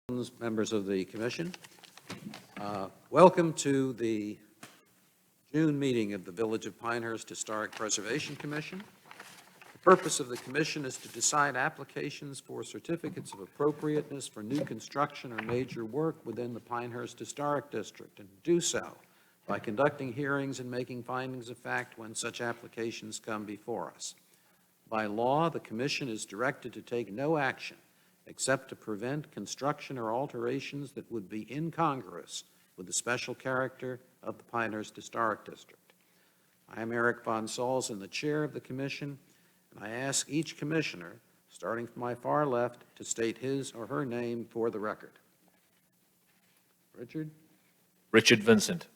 Members of the commission, welcome to the June meeting of the Village of Pinehurst Historic Preservation Commission. The purpose of the commission is to decide applications for certificates of appropriateness for new construction or major work within the Pinehurst Historic District, and do so by conducting hearings and making findings of fact when such applications come before us. By law, the commission is directed to take no action except to prevent construction or alterations that would be incongruous with the special character of the Pinehurst Historic District. I am Eric Von Salzen, the chair of the commission, and I ask each commissioner, starting from my far left, to state his or her name for the record. Richard? Richard Vincent.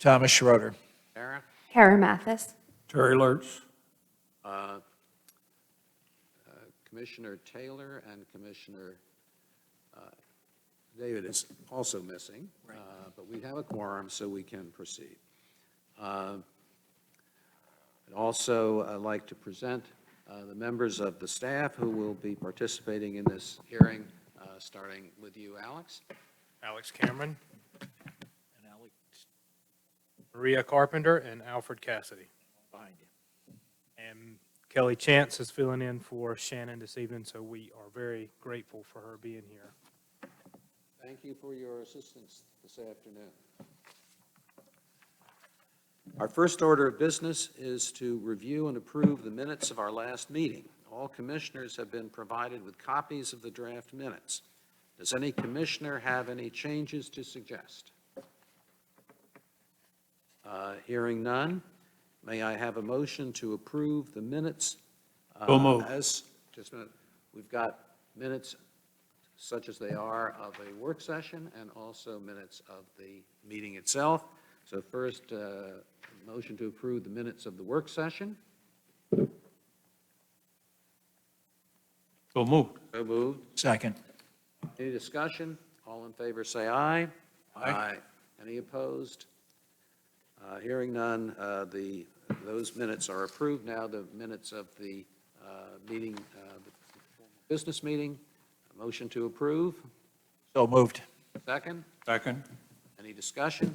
Thomas Schroeder. Sarah? Kara Mathis. Terry Lurch. Commissioner Taylor and Commissioner David is also missing, but we have a quorum, so we can proceed. I'd also like to present the members of the staff who will be participating in this hearing, starting with you, Alex. Alex Cameron. Maria Carpenter and Alfred Cassidy. Behind you. And Kelly Chance is filling in for Shannon this evening, so we are very grateful for her being here. Thank you for your assistance this afternoon. Our first order of business is to review and approve the minutes of our last meeting. All commissioners have been provided with copies of the draft minutes. Does any commissioner have any changes to suggest? Hearing none, may I have a motion to approve the minutes? So moved. Just a minute. We've got minutes such as they are of a work session and also minutes of the meeting itself. So first, motion to approve the minutes of the work session. So moved. So moved. Second. Any discussion? All in favor, say aye. Aye. Any opposed? Hearing none, those minutes are approved. Now the minutes of the meeting, the business meeting. A motion to approve. So moved. Second. Second. Any discussion?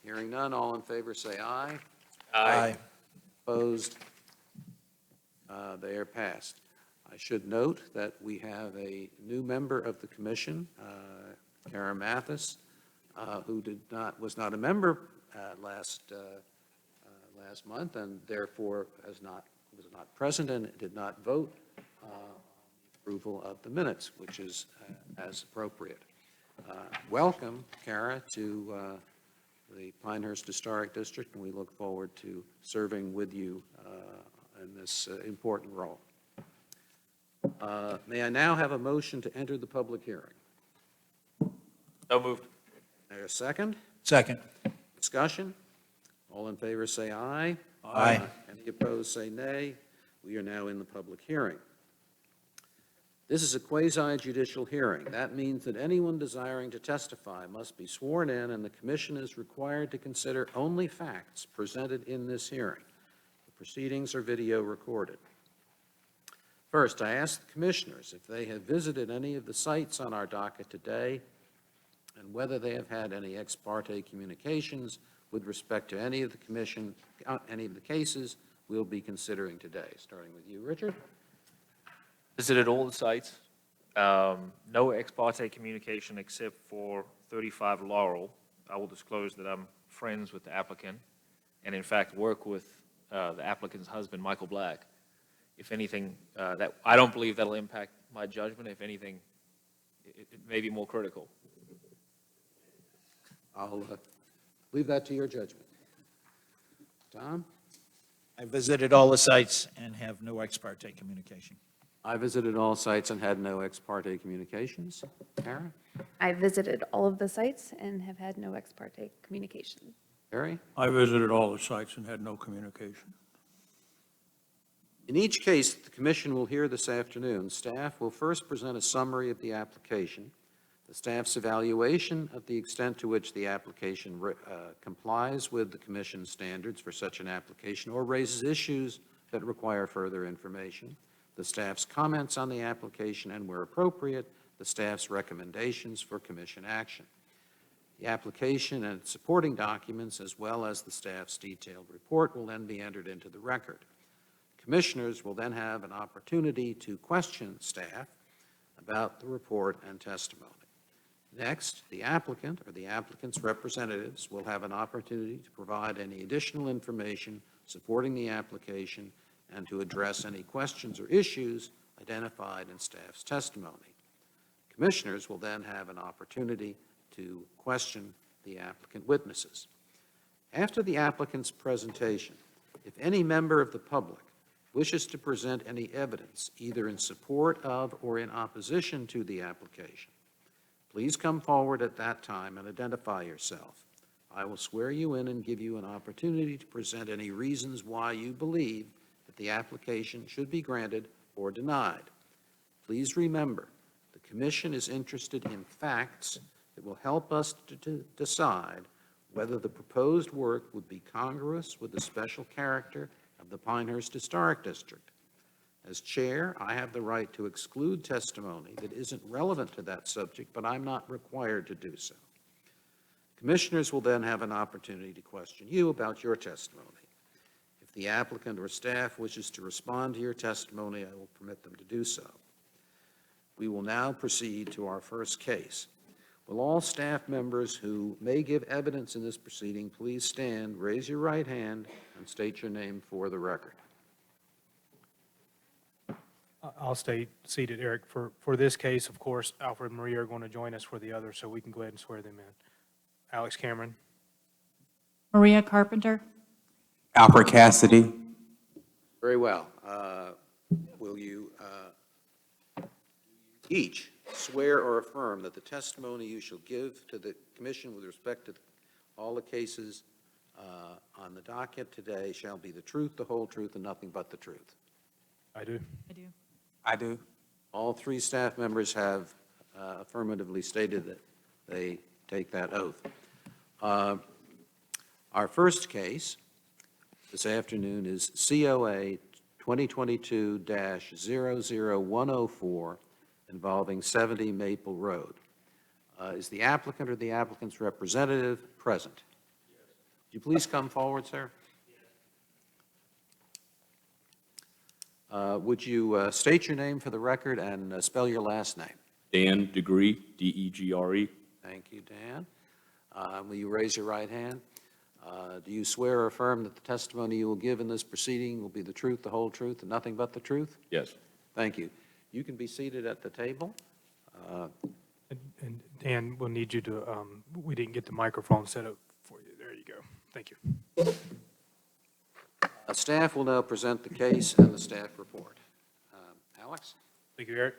Hearing none, all in favor say aye. Aye. Opposed? They are passed. I should note that we have a new member of the commission, Kara Mathis, who was not a member last month, and therefore was not present and did not vote approval of the minutes, which is as appropriate. Welcome, Kara, to the Pinehurst Historic District, and we look forward to serving with you in this important role. May I now have a motion to enter the public hearing? So moved. There a second? Second. Discussion? All in favor say aye. Aye. Any opposed say nay. We are now in the public hearing. This is a quasi-judicial hearing. That means that anyone desiring to testify must be sworn in, and the commission is required to consider only facts presented in this hearing. The proceedings are video recorded. First, I ask the commissioners if they have visited any of the sites on our docket today and whether they have had any ex parte communications with respect to any of the cases we'll be considering today. Starting with you, Richard. Visited all the sites. No ex parte communication except for 35 Laurel. I will disclose that I'm friends with the applicant and in fact work with the applicant's husband, Michael Black. If anything, that I don't believe that'll impact my judgment. If anything, it may be more critical. I'll leave that to your judgment. Tom? I visited all the sites and have no ex parte communication. I visited all sites and had no ex parte communications. Karen? I visited all of the sites and have had no ex parte communication. Barry? I visited all the sites and had no communication. In each case the commission will hear this afternoon, staff will first present a summary of the application, the staff's evaluation of the extent to which the application complies with the commission standards for such an application or raises issues that require further information, the staff's comments on the application, and where appropriate, the staff's recommendations for commission action. The application and supporting documents, as well as the staff's detailed report, will then be entered into the record. Commissioners will then have an opportunity to question staff about the report and testimony. Next, the applicant or the applicant's representatives will have an opportunity to provide any additional information supporting the application and to address any questions or issues identified in staff's testimony. Commissioners will then have an opportunity to question the applicant witnesses. After the applicant's presentation, if any member of the public wishes to present any evidence, either in support of or in opposition to the application, please come forward at that time and identify yourself. I will swear you in and give you an opportunity to present any reasons why you believe that the application should be granted or denied. Please remember, the Commission is interested in facts that will help us to decide whether the proposed work would be congruous with the special character of the Pinehurst Historic District. As chair, I have the right to exclude testimony that isn't relevant to that subject, but I'm not required to do so. Commissioners will then have an opportunity to question you about your testimony. If the applicant or staff wishes to respond to your testimony, I will permit them to do so. We will now proceed to our first case. Will all staff members who may give evidence in this proceeding please stand, raise your right hand, and state your name for the record? I'll stay seated, Eric. For this case, of course, Alfred and Maria are going to join us for the other, so we can go ahead and swear them in. Alex Cameron. Maria Carpenter. Alfred Cassidy. Very well. Will you each swear or affirm that the testimony you shall give to the Commission with respect to all the cases on the docket today shall be the truth, the whole truth, and nothing but the truth? I do. I do. I do. All three staff members have affirmatively stated that they take that oath. Our first case this afternoon is COA 2022-00104 involving 70 Maple Road. Is the applicant or the applicant's representative present? Would you please come forward, sir? Would you state your name for the record and spell your last name? Dan Degree, D-E-G-R-E. Thank you, Dan. Will you raise your right hand? Do you swear or affirm that the testimony you will give in this proceeding will be the truth, the whole truth, and nothing but the truth? Yes. Thank you. You can be seated at the table. And Dan, we'll need you to, we didn't get the microphone set up for you. There you go. Thank you. Staff will now present the case and the staff report. Alex? Thank you, Eric.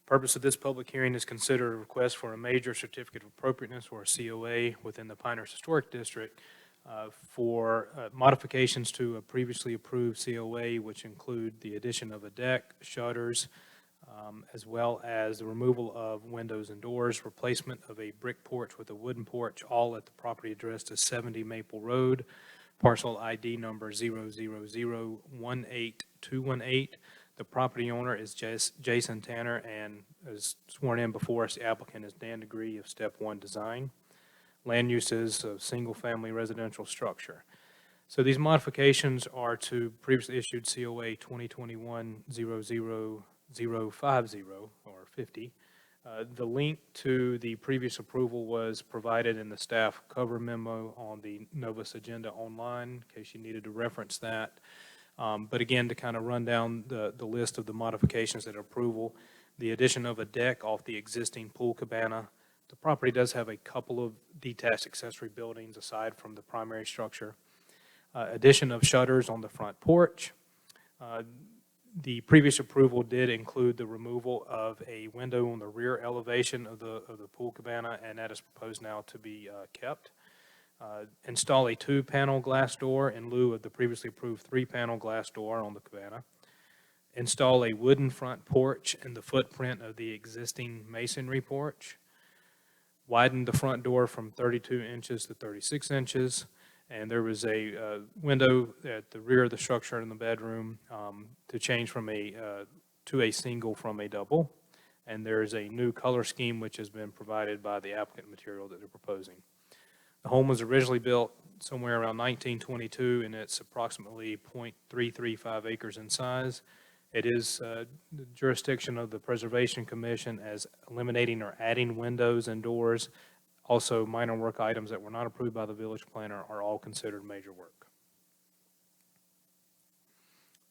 Purpose of this public hearing is consider a request for a major certificate of appropriateness, or a COA, within the Pinehurst Historic District for modifications to a previously approved COA, which include the addition of a deck, shutters, as well as the removal of windows and doors, replacement of a brick porch with a wooden porch, all at the property addressed as 70 Maple Road, parcel ID number 000-18218. The property owner is Jason Tanner, and as sworn in before us, the applicant is Dan Degree of Step 1 Design. Land use is a single-family residential structure. So these modifications are to previously issued COA 2021-00050, or 50. The link to the previous approval was provided in the staff cover memo on the Novus agenda online, in case you needed to reference that. But again, to kind of run down the list of the modifications that are approval, the addition of a deck off the existing pool cabana. The property does have a couple of detached accessory buildings aside from the primary structure. Addition of shutters on the front porch. The previous approval did include the removal of a window on the rear elevation of the pool cabana, and that is proposed now to be kept. Install a 2-panel glass door in lieu of the previously approved 3-panel glass door on the cabana. Install a wooden front porch in the footprint of the existing masonry porch. Widen the front door from 32 inches to 36 inches. And there was a window at the rear of the structure in the bedroom to change from to a single from a double. and there is a new color scheme which has been provided by the applicant material that they're proposing. The home was originally built somewhere around 1922, and it's approximately .335 acres in size. It is the jurisdiction of the Preservation Commission as eliminating or adding windows and doors. Also, minor work items that were not approved by the village planner are all considered major work.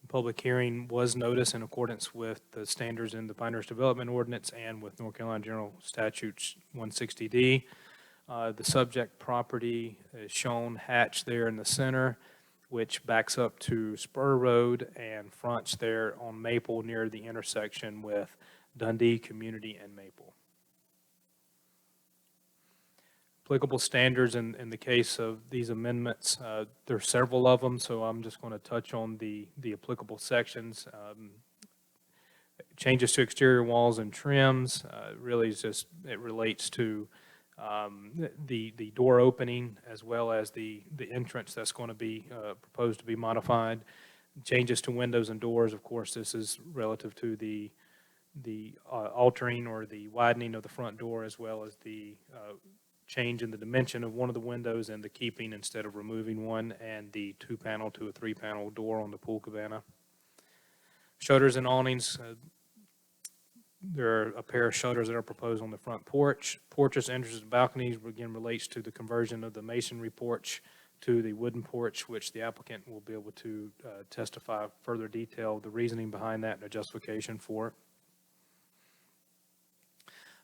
The public hearing was noticed in accordance with the standards in the Pinehurst Development Ordinance and with North Carolina General Statutes 160D. The subject property is shown hatched there in the center, which backs up to Spur Road and fronts there on Maple near the intersection with Dundee Community and Maple. Applicable standards in the case of these amendments, there are several of them, so I'm just going to touch on the applicable sections. Changes to exterior walls and trims, really is just, it relates to the door opening as well as the entrance that's going to be proposed to be modified. Changes to windows and doors, of course, this is relative to the altering or the widening of the front door as well as the change in the dimension of one of the windows and the keeping instead of removing one, and the 2-panel to a 3-panel door on the pool cabana. Shutters and awnings, there are a pair of shutters that are proposed on the front porch. Porches, entrances, and balconies, again, relates to the conversion of the masonry porch to the wooden porch, which the applicant will be able to testify further detail, the reasoning behind that and the justification for it.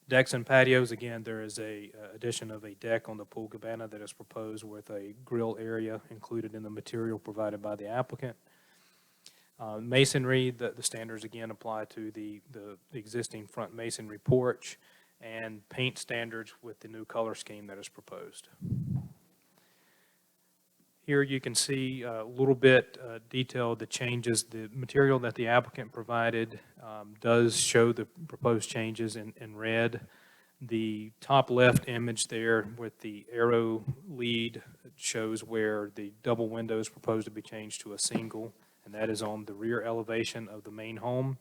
Decks and patios, again, there is a addition of a deck on the pool cabana that is proposed with a grill area included in the material provided by the applicant. Masonry, the standards again apply to the existing front masonry porch, and paint standards with the new color scheme that is proposed. Here you can see a little bit detailed the changes. The material that the applicant provided does show the proposed changes in red. The top left image there with the arrow lead shows where the double window is proposed to be changed to a single, and that is on the rear elevation of the main home.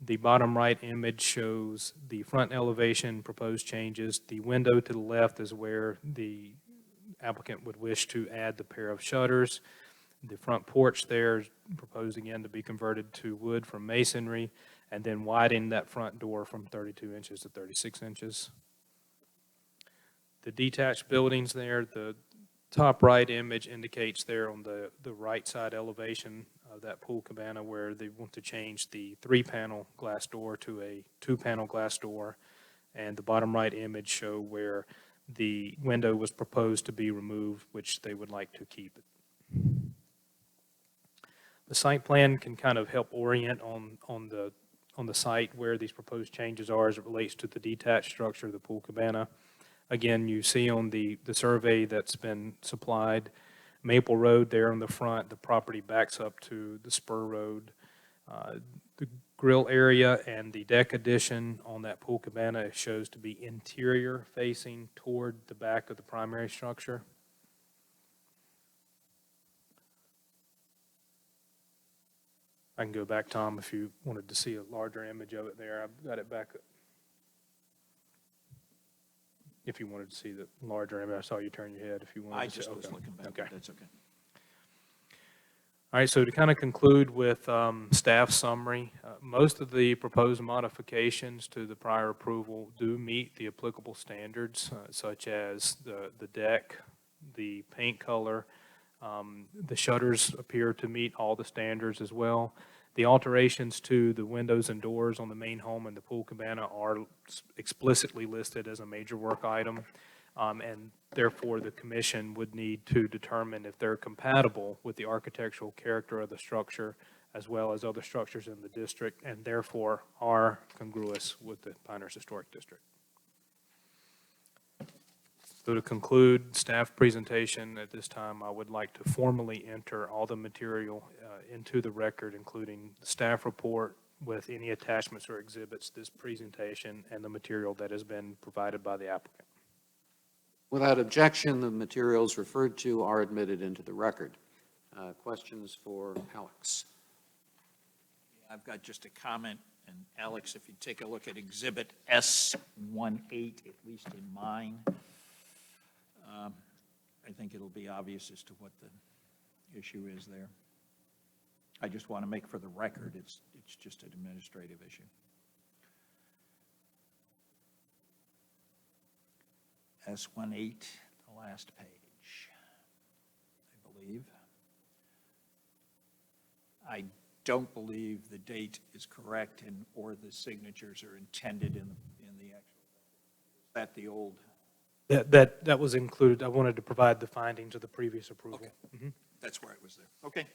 The bottom right image shows the front elevation proposed changes. The window to the left is where the applicant would wish to add the pair of shutters. The front porch there is proposed again to be converted to wood from masonry, and then widen that front door from 32 inches to 36 inches. The detached buildings there, the top right image indicates there on the right side elevation of that pool cabana where they want to change the 3-panel glass door to a 2-panel glass door, and the bottom right image show where the window was proposed to be removed, which they would like to keep it. The site plan can kind of help orient on the site where these proposed changes are as it relates to the detached structure of the pool cabana. Again, you see on the survey that's been supplied, Maple Road there on the front, the property backs up to the Spur Road. The grill area and the deck addition on that pool cabana shows to be interior facing toward the back of the primary structure. I can go back, Tom, if you wanted to see a larger image of it there. I've got it back up. If you wanted to see the larger image, I saw you turn your head if you wanted I to see. just was Okay. looking back, Okay. but that's okay. All right, so to kind of conclude with staff summary, most of the proposed modifications to the prior approval do meet the applicable standards, such as the deck, the paint color. The shutters appear to meet all the standards as well. The alterations to the windows and doors on the main home and the pool cabana are explicitly listed as a major work item. And therefore, the commission would need to determine if they're compatible with the architectural character of the structure as well as other structures in the district, and therefore are congruous with the Pinehurst Historic District. So to conclude staff presentation at this time, I would like to formally enter all the material into the record, including the staff report with any attachments or exhibits, this presentation, and the material that has been provided by the applicant. Without objection, the materials referred to are admitted into the record. Questions for Alex? I've got just a comment And Alex, if you take a look at Exhibit S18, at least in mine, I think it'll be obvious as to what the issue is there. I just want to make for the record, it's just an administrative issue. S18, the last page, I believe. I don't believe the date is correct and, or the signatures are intended in the actual, is that the old? That was included. I wanted to provide the findings of the previous approval. Okay. That's where it was there. Okay,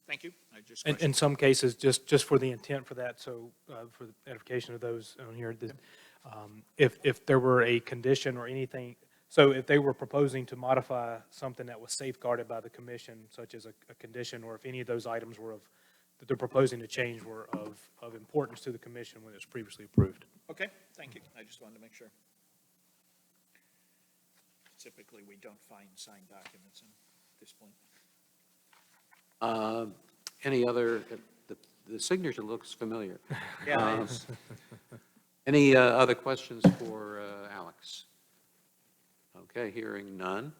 thank you. I just In questioned. some cases, just for the intent for that, so for the edification of those on here, if there were a condition or anything, so if they were proposing to modify something that was safeguarded by the commission, such as a condition, or if any of those items were that they're proposing to change were of importance to the commission when it was previously approved. Okay, thank you. I just wanted to make sure. Typically, we don't find signed documents at this point. Any other, the signature looks familiar. Yeah, it is. Any other questions for Alex? Okay, hearing none.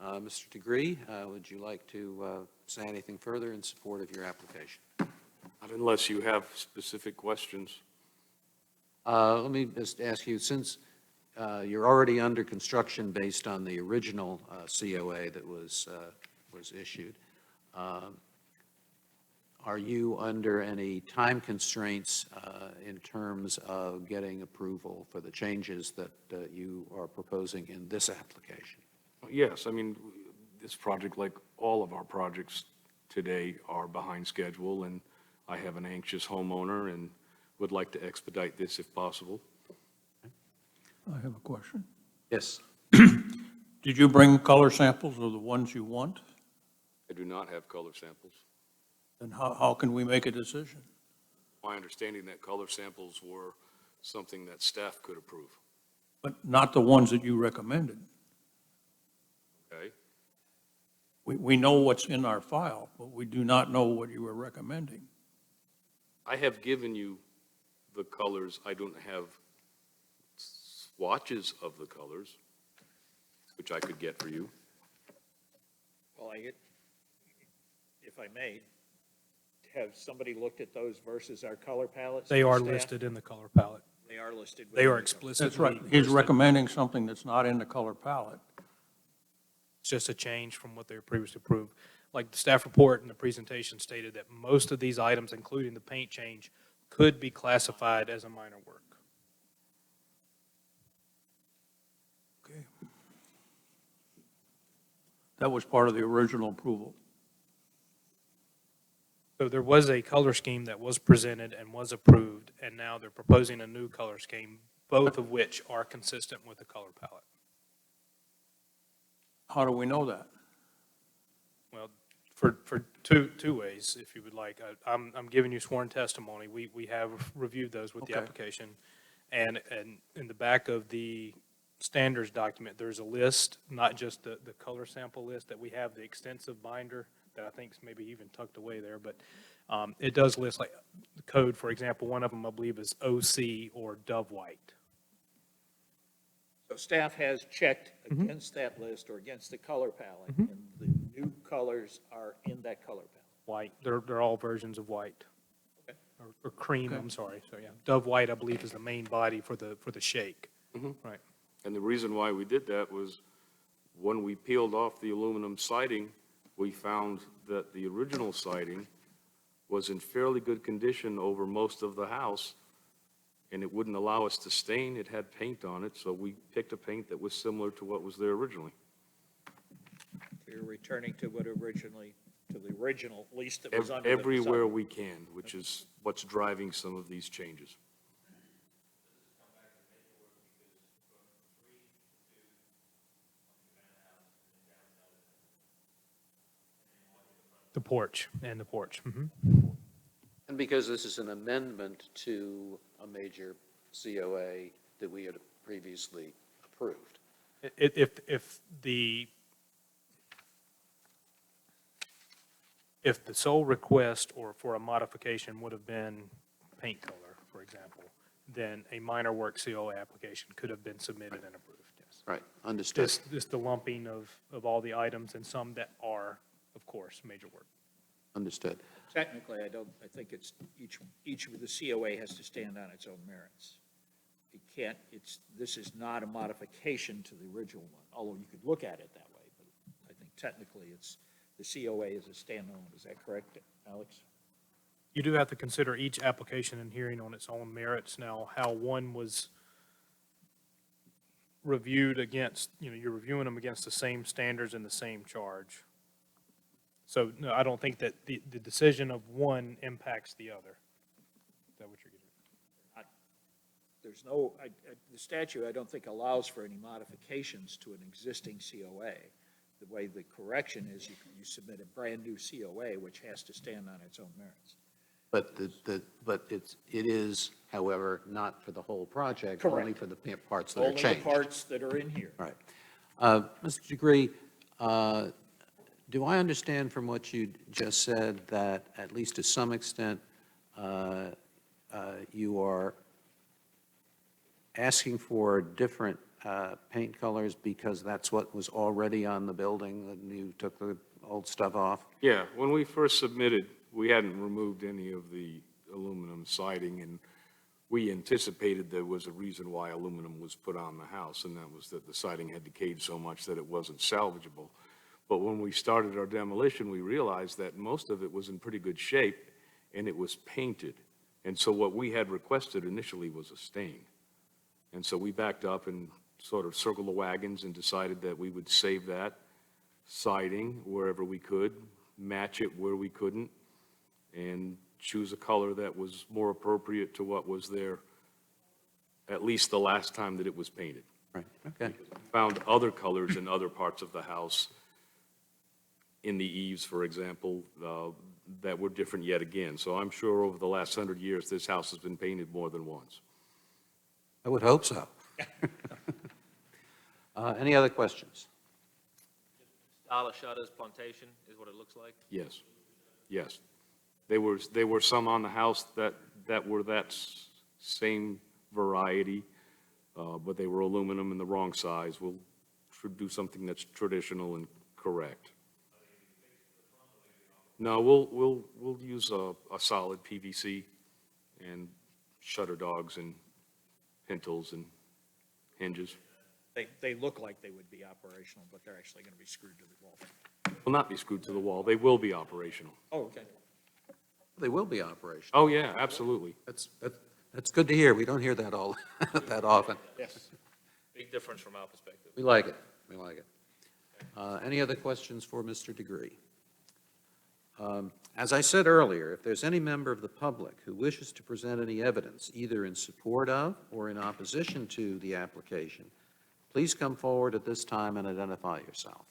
Mr. Degree, would you like to say anything further in support of your application? Not unless you have specific questions. Let me just ask you, since you're already under construction based on the original COA that was issued, are you under any time constraints in terms of getting approval for the changes that you are proposing in this application? Yes, I mean, this project, like all of our projects today, are behind schedule, and I have an anxious homeowner and would like to expedite this if possible. I have a question. Yes. Did you bring color samples of the ones you want? I do not have color samples. Then how can we make a decision? My understanding that color samples were something that staff could approve. But not the ones that you recommended. Okay? We know what's in our file, but we do not know what you were recommending. I have given you the colors. I don't have swatches of the colors, which I could get for you. Well, if I may, have somebody looked at those versus our color palettes? They are Staff? listed in the color palette. They are listed. They are within the- explicitly. That's right. He's listed. recommending something that's not in the color palette. It's just a change from what they were previously approved. Like the staff report and the presentation stated that most of these items, including the paint change, could be classified as a minor work. Okay. That was part of the original approval. So there was a color scheme that was presented and was approved, and now they're proposing a new color scheme, both of which are consistent with the color palette. How do we know that? Well, for two ways, if you would like. I'm giving you sworn testimony. We have reviewed those with the Okay. application. And in the back of the standards document, there's a list, not just the color sample list that we have, the extensive binder that I think's maybe even tucked away there, but it does list like the code, for example, one of them I believe is OC or Dove White. So staff has checked against that list or against the color palette, and the new colors are in that color palette. White, they're all versions of white. Okay. Or cream, I'm sorry, so yeah. Dove White, I believe, is the main body for the shake. Right. And the reason why we did that was when we peeled off the aluminum siding, we found that the original siding was in fairly good condition over most of the house, and it wouldn't allow us to stain. It had paint on it, so we picked a paint that was similar to what was there originally. So you're returning to what originally, to the original, at least that was under the Everywhere design. we can, which is what's driving some of these changes. The porch and the porch. And because this is an amendment to a major COA that we had previously approved. If the sole request or for a modification would have been paint color, for example, then a minor work COA application could have been submitted and approved, yes. Right, understood. Just the lumping of all the items and some that are, of course, major work. Understood. Technically, I think it's, each of the COA has to stand on its own merits. It can't, this is not a modification to the original one, although you could look at it that way, but I think technically the COA is a standalone. Is that correct, Alex? You do have to consider each application and hearing on its own merits. Now, how one was reviewed against, you're reviewing them against the same standards and the same charge. So, no, I don't think that the decision of one impacts the other. Is that what you're getting at? There's no, the statute, I don't think allows for any modifications to an existing COA. The way the correction is, you submit a brand-new COA, which has to stand on its own merits. But it is, however, not for the whole project, only Correct. for the parts that are Only the changed. parts that are in here. Right. Mr. Degree, do I understand from what you just said that, at least to some extent, you are asking for different paint colors because that's what was already on the building, and you took the old stuff off? Yeah, when we first submitted, we hadn't removed any of the aluminum siding, and we anticipated there was a reason why aluminum was put on the house, and that was that the siding had decayed so much that it wasn't salvageable. But when we started our demolition, we realized that most of it was in pretty good shape, and it was painted. And so what we had requested initially was a stain. And so we backed up and sort of circled the wagons and decided that we would save that siding wherever we could, match it where we couldn't, and choose a color that was more appropriate to what was there at least the last time that it was painted. Right, okay. Found other colors in other parts of the house, in the eaves, for example, that were different yet again. So I'm sure over the last 100 years, this house has been painted more than once. I would hope so. Any other questions? Style of shutters, plantation is what it looks like. Yes, yes. There were some on the house that were that same variety, but they were aluminum in the wrong size. We'll do something that's traditional and correct. No, we'll use a solid PVC and shutter dogs and pintles and hinges. They look like they would be operational, but they're actually going to be screwed to the wall. Will not be screwed to the wall. They will be operational. Oh, okay. They will be operational. Oh, yeah, absolutely. That's good to hear. We don't hear that all, that often. Yes. Big difference from our perspective. We like it. We like it. Any other questions for Mr. Degree? As I said earlier, if there's any member of the public who wishes to present any evidence, either in support of or in opposition to the application, please come forward at this time and identify yourself.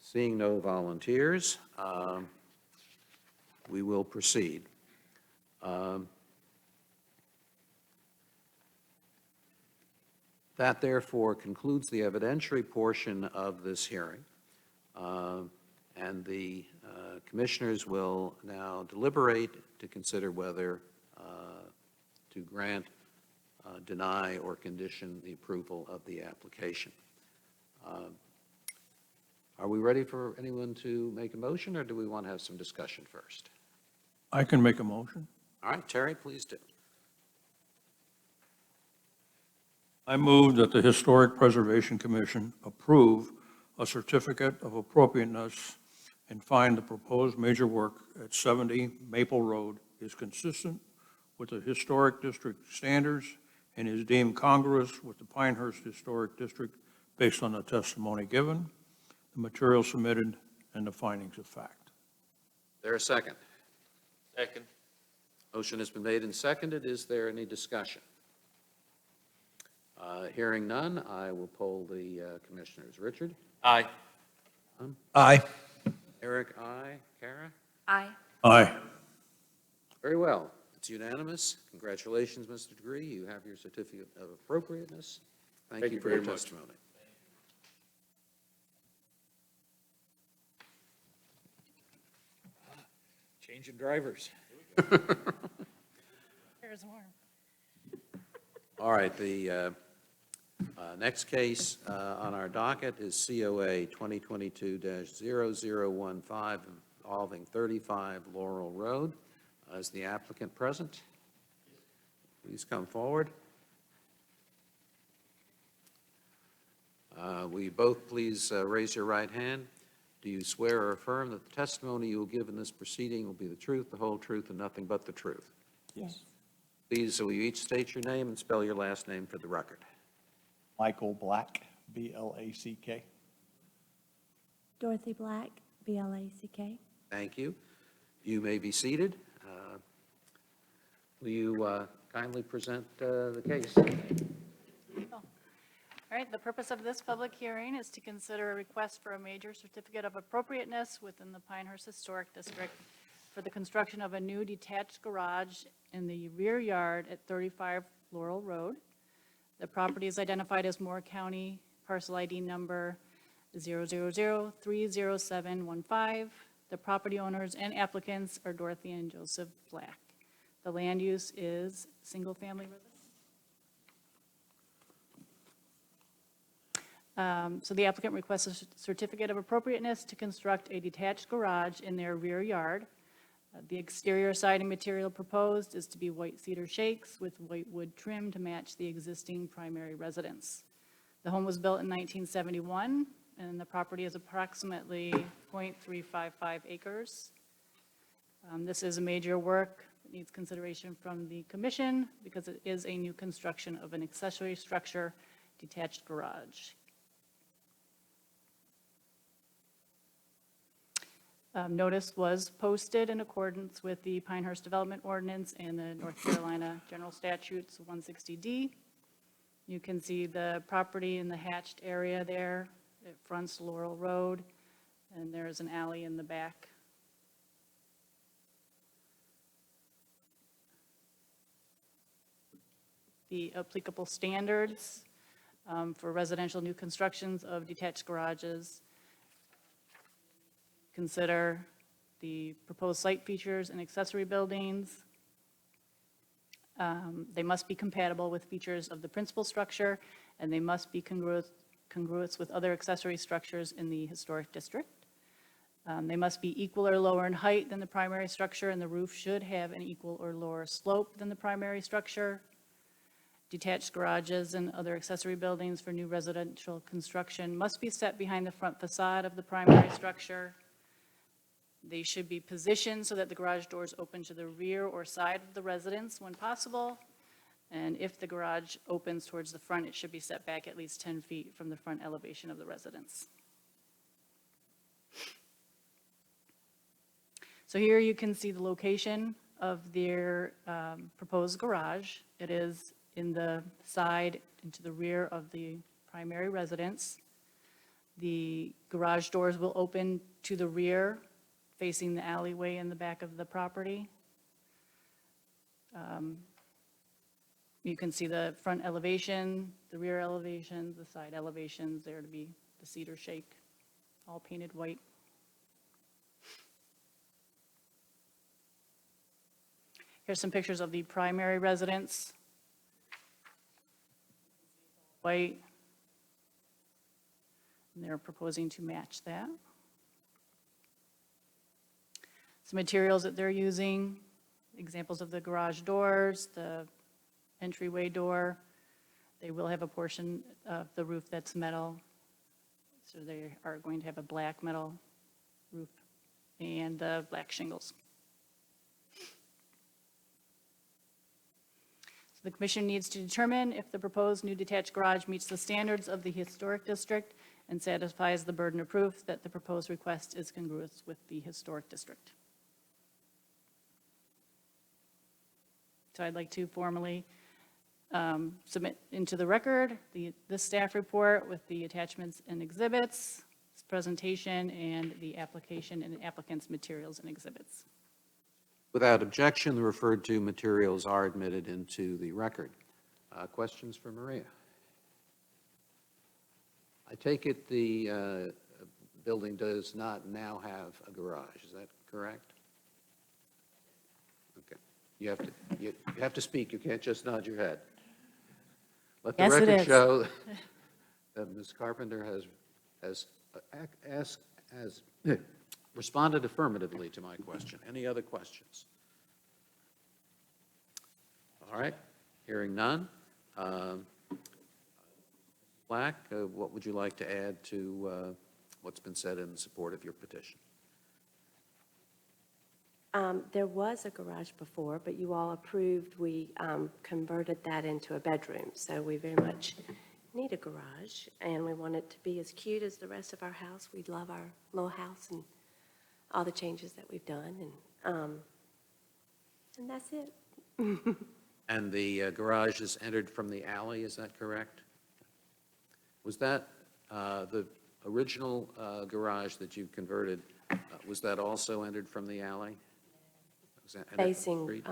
Seeing no volunteers, we will proceed. That therefore concludes the evidentiary portion of this hearing. And the commissioners will now deliberate to consider whether to grant, deny, or condition the approval of the application. Are we ready for anyone to make a motion, or do we want to have some discussion first? I can make a motion. All right, Terry, please do. I move that the Historic Preservation Commission approve a certificate of appropriateness and find the proposed major work at 70 Maple Road is consistent with the Historic District standards and is deemed congruous with the Pinehurst Historic District based on the testimony given, the material submitted, and the findings of fact. There a second? Second. Motion has been made and seconded. Is there any discussion? Hearing none, I will poll the commissioners. Richard? Aye. Aye. Eric, aye. Kara? Aye. Aye. Very well. It's unanimous. Congratulations, Mr. Degree. You have your certificate of appropriateness. Thank you for your very much. testimony. Changing drivers. Keepers warm. All right, the next case on our docket is COA 2022-0015 involving 35 Laurel Road. Is the applicant present? Please come forward. Will you both please raise your right hand? Do you swear or affirm that the testimony you will give in this proceeding will be the truth, the whole truth, and nothing but the truth? Yes. Please, will you each state your name and spell your last name for the record? Michael Black, B-L-A-C-K. Dorothy Black, B-L-A-C-K. Thank you. You may be seated. Will you kindly present the case? All right, the purpose of this public hearing is to consider a request for a major certificate of appropriateness within the Pinehurst Historic District for the construction of a new detached garage in the rear yard at 35 Laurel Road. The property is identified as Moore County, parcel ID number 000-30715. The property owners and applicants are Dorothy and Joseph Black. The land use is single-family residence. So the applicant requests a certificate of appropriateness to construct a detached garage in their rear yard. The exterior siding material proposed is to be white cedar shakes with white wood trim to match the existing primary residence. The home was built in 1971, and the property is approximately 0.355 acres. This is a major work that needs consideration from the commission because it is a new construction of an accessory structure detached garage. Notice was posted in accordance with the Pinehurst Development Ordinance and the North Carolina General Statutes 160D. You can see the property in the hatched area there. It fronts Laurel Road, and there's an alley in the back. The applicable standards for residential new constructions of detached garages consider the proposed site features and accessory buildings. They must be compatible with features of the principal structure, and they must be congruous with other accessory structures in the historic district. They must be equal or lower in height than the primary structure, and the roof should have an equal or lower slope than the primary structure. Detached garages and other accessory buildings for new residential construction must be set behind the front facade of the primary structure. They should be positioned so that the garage doors open to the rear or side of the residence when possible. And if the garage opens towards the front, it should be set back at least 10 feet from the front elevation of the residence. So here you can see the location of their proposed garage. It is in the side and to the rear of the primary residence. The garage doors will open to the rear, facing the alleyway in the back of the property. You can see the front elevation, the rear elevation, the side elevations there to be the cedar shake, all painted white. Here's some pictures of the primary residence. White. And they're proposing to match that. Some materials that they're using, examples of the garage doors, the entryway door. They will have a portion of the roof that's metal. So they are going to have a black metal roof and black shingles. So the commission needs to determine if the proposed new detached garage meets the standards of the historic district and satisfies the burden of proof that the proposed request is congruous with the historic district. So I'd like to formally submit into the record this staff report with the attachments and exhibits, this presentation, and the application and applicant's materials and exhibits. Without objection, the referred to materials are admitted into the record. Questions for Maria? I take it the building does not now have a garage, is that correct? Okay. you have to speak, you can't just nod your head. Let the Yes, it record is. show that Ms. Carpenter has responded affirmatively to my question. Any other questions? All right, hearing none. Black, what would you like to add to what's been said in support of your petition? There was a garage before, but you all approved, we converted that into a bedroom. So we very much need a garage, and we want it to be as cute as the rest of our house. We love our little house and all the changes that we've done, and that's it. And the garage is entered from the alley, is that correct? Was that the original garage that you converted, was that also entered from the alley? Was that entered from the Facing street?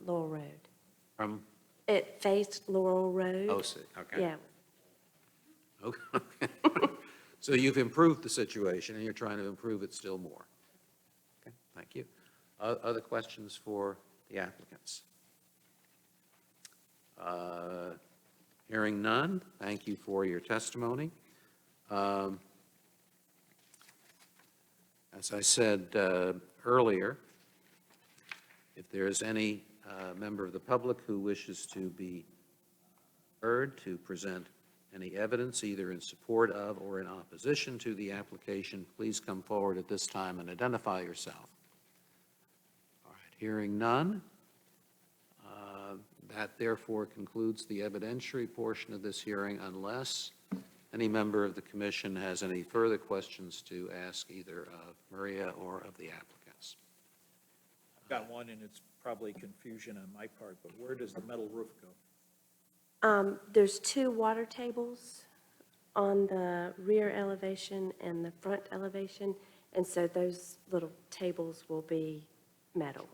Laurel Road. From, It faced Laurel Road. oh, see, okay. Yeah, Okay. So you've improved the situation, and you're trying to improve it still more. Okay, thank you. Other questions for the applicants? Hearing none, thank you for your testimony. As I said earlier, if there is any member of the public who wishes to be heard to present any evidence, either in support of or in opposition to the application, please come forward at this time and identify yourself. All right, hearing none, that therefore concludes the evidentiary portion of this hearing, unless any member of the commission has any further questions to ask either of Maria or of the applicants. I've got one, and it's probably confusion on my part, but where does the metal roof go? there's 2 water tables on the rear elevation and the front elevation, and so those little tables will be metal.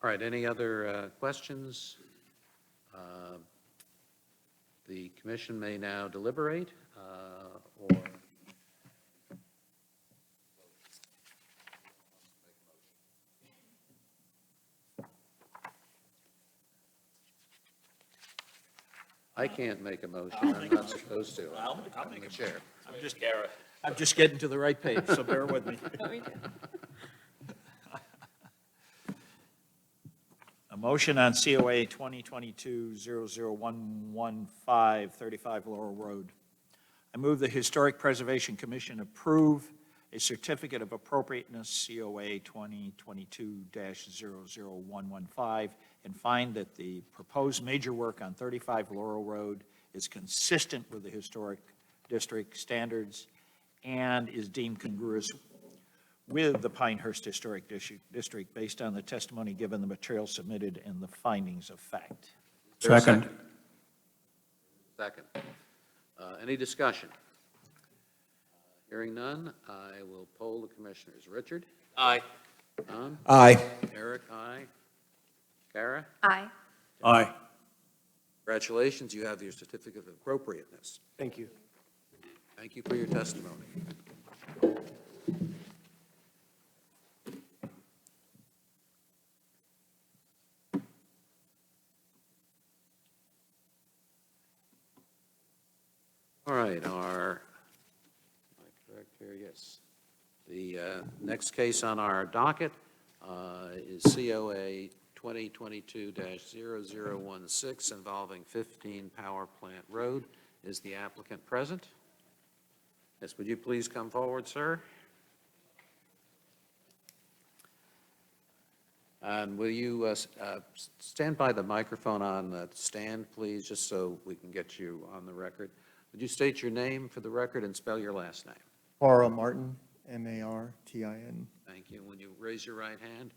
All right, any other questions? The commission may now deliberate, or I can't make a motion, I'm not supposed to. I'll I'm make the a chair. I'm just getting to the right page, so bear with me. A motion on COA 2022-00115, 35 Laurel Road. I move the Historic Preservation Commission approve a certificate of appropriateness, COA 2022-00115, and find that the proposed major work on 35 Laurel Road is consistent with the Historic District standards and is deemed congruous with the Pinehurst Historic District based on the testimony given, the material submitted, and the findings of fact. Is there a Second. Second. Any discussion? Hearing none, I will poll the commissioners. Richard? Aye. Tom? Aye. Eric, aye. Kara? Aye. Aye. Congratulations, you have your certificate of appropriateness. Thank you. Thank you for your testimony. All right, am I correct here? Yes. The next case on our docket is COA 2022-0016 involving 15 Power Plant Road. Is the applicant present? Yes, would you please come forward, sir? And will you stand by the microphone on the stand, please, just so we can get you on the record? Would you state your name for the record and spell your last name? Para Martin, Martin. Thank you. When you raise your right hand,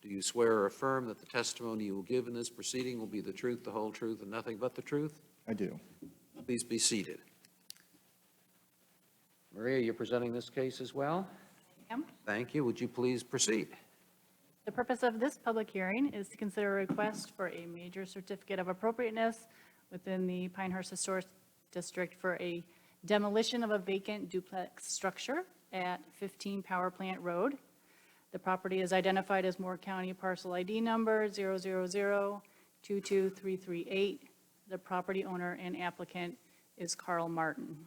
do you swear or affirm that the testimony you will give in this proceeding will be the truth, the whole truth, and nothing but the truth? I do. Please be seated. Maria, you're presenting this case as well? Ma'am. Thank you. Would you please proceed? The purpose of this public hearing is to consider a request for a major certificate of appropriateness within the Pinehurst Historic District for a demolition of a vacant duplex structure at 15 Power Plant Road. The property is identified as Moore County Parcel ID Number 000-22338. The property owner and applicant is Carl Martin.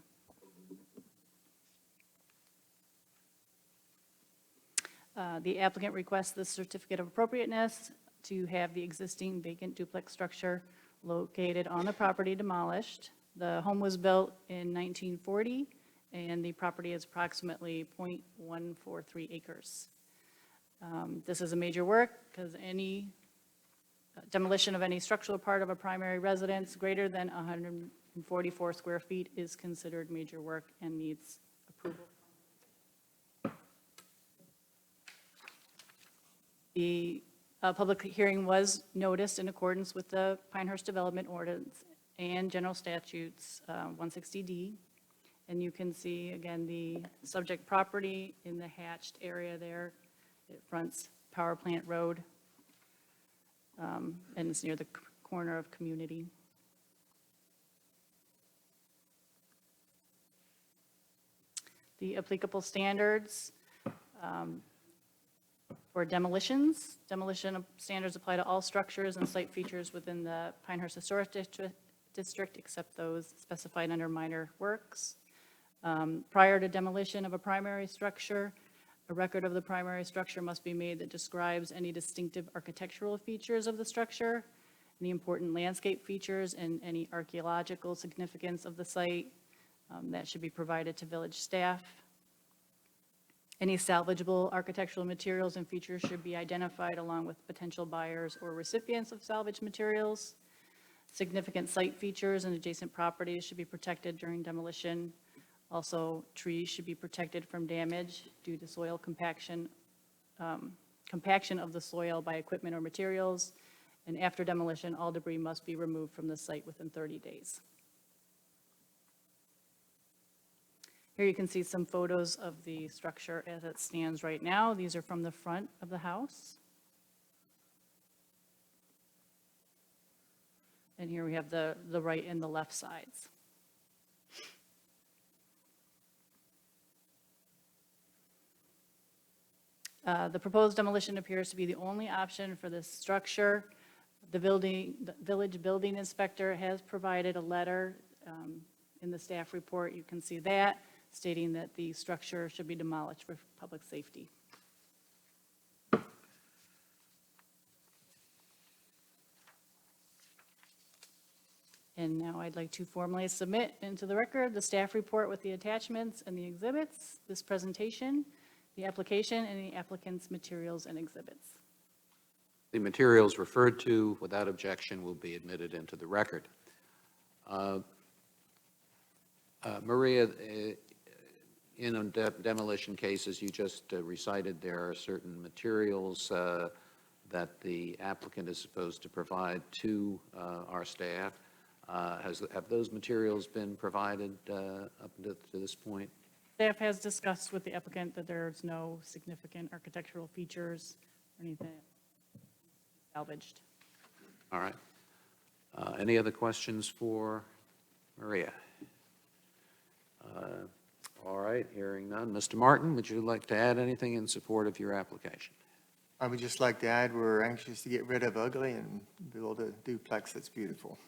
The applicant requests the certificate of appropriateness to have the existing vacant duplex structure located on the property demolished. The home was built in 1940, and the property is approximately .143 acres. This is a major work because any demolition of any structural part of a primary residence greater than 144 square feet is considered major work and needs approval. The public hearing was noticed in accordance with the Pinehurst Development Ordinance and General Statutes 160D. And you can see, again, the subject property in the hatched area there. It fronts Power Plant Road, and it's near the corner of Community. The applicable standards for demolitions. Demolition standards apply to all structures and site features within the Pinehurst Historic District except those specified under minor works. Prior to demolition of a primary structure, a record of the primary structure must be made that describes any distinctive architectural features of the structure, any important landscape features, and any archaeological significance of the site. That should be provided to village staff. Any salvageable architectural materials and features should be identified along with potential buyers or recipients of salvage materials. Significant site features and adjacent properties should be protected during demolition. Also, trees should be protected from damage due to soil compaction, compaction of the soil by equipment or materials. And after demolition, all debris must be removed from the site within 30 days. Here you can see some photos of the structure as it stands right now. These are from the front of the house. And here we have the right and the left sides. The proposed demolition appears to be the only option for this structure. The village building inspector has provided a letter in the staff report. You can see that, stating that the structure should be demolished for public safety. And now I'd like to formally submit into the record the staff report with the attachments and the exhibits, this presentation, the application, and the applicant's materials and exhibits. The materials referred to without objection will be admitted into the record. Maria, in demolition cases you just recited, there are certain materials that the applicant is supposed to provide to our staff. Have those materials been provided up to this point? Staff has discussed with the applicant that there's no significant architectural features or anything salvaged. All right. Any other questions for Maria? All right, hearing none. Mr. Martin, would you like to add anything in support of your application? I would just like to add, we're anxious to get rid of ugly and build a duplex that's beautiful.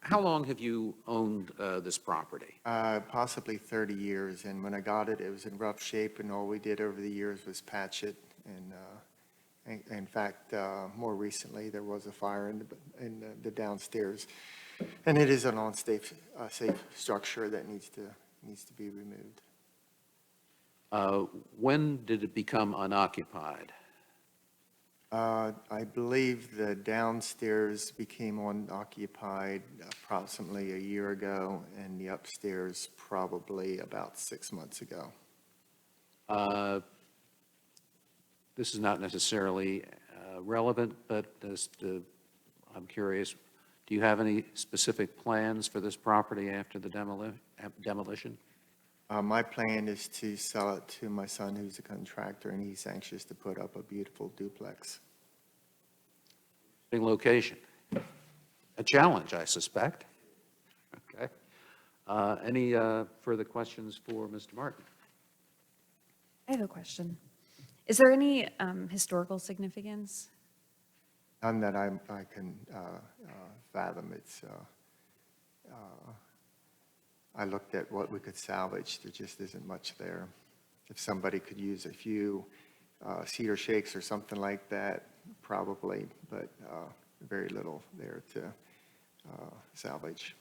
How long have you owned this property? Possibly 30 years, and when I got it, it was in rough shape, and all we did over the years was patch it. And in fact, more recently, there was a fire in the downstairs, and it is an unsafe safe structure that needs to be removed. When did it become unoccupied? I believe the downstairs became unoccupied approximately a year ago, and the upstairs probably about 6 months ago. This is not necessarily relevant, but I'm curious, do you have any specific plans for this property after the demolition? My plan is to sell it to my son, who's a contractor, and he's anxious to put up a beautiful duplex. Location. A challenge, I suspect. Okay. Any further questions for Mr. Martin? I have a question. Is there any historical significance? None that I can fathom. I looked at what we could salvage. There just isn't much there. If somebody could use a few cedar shakes or something like that, probably, but very little there to salvage.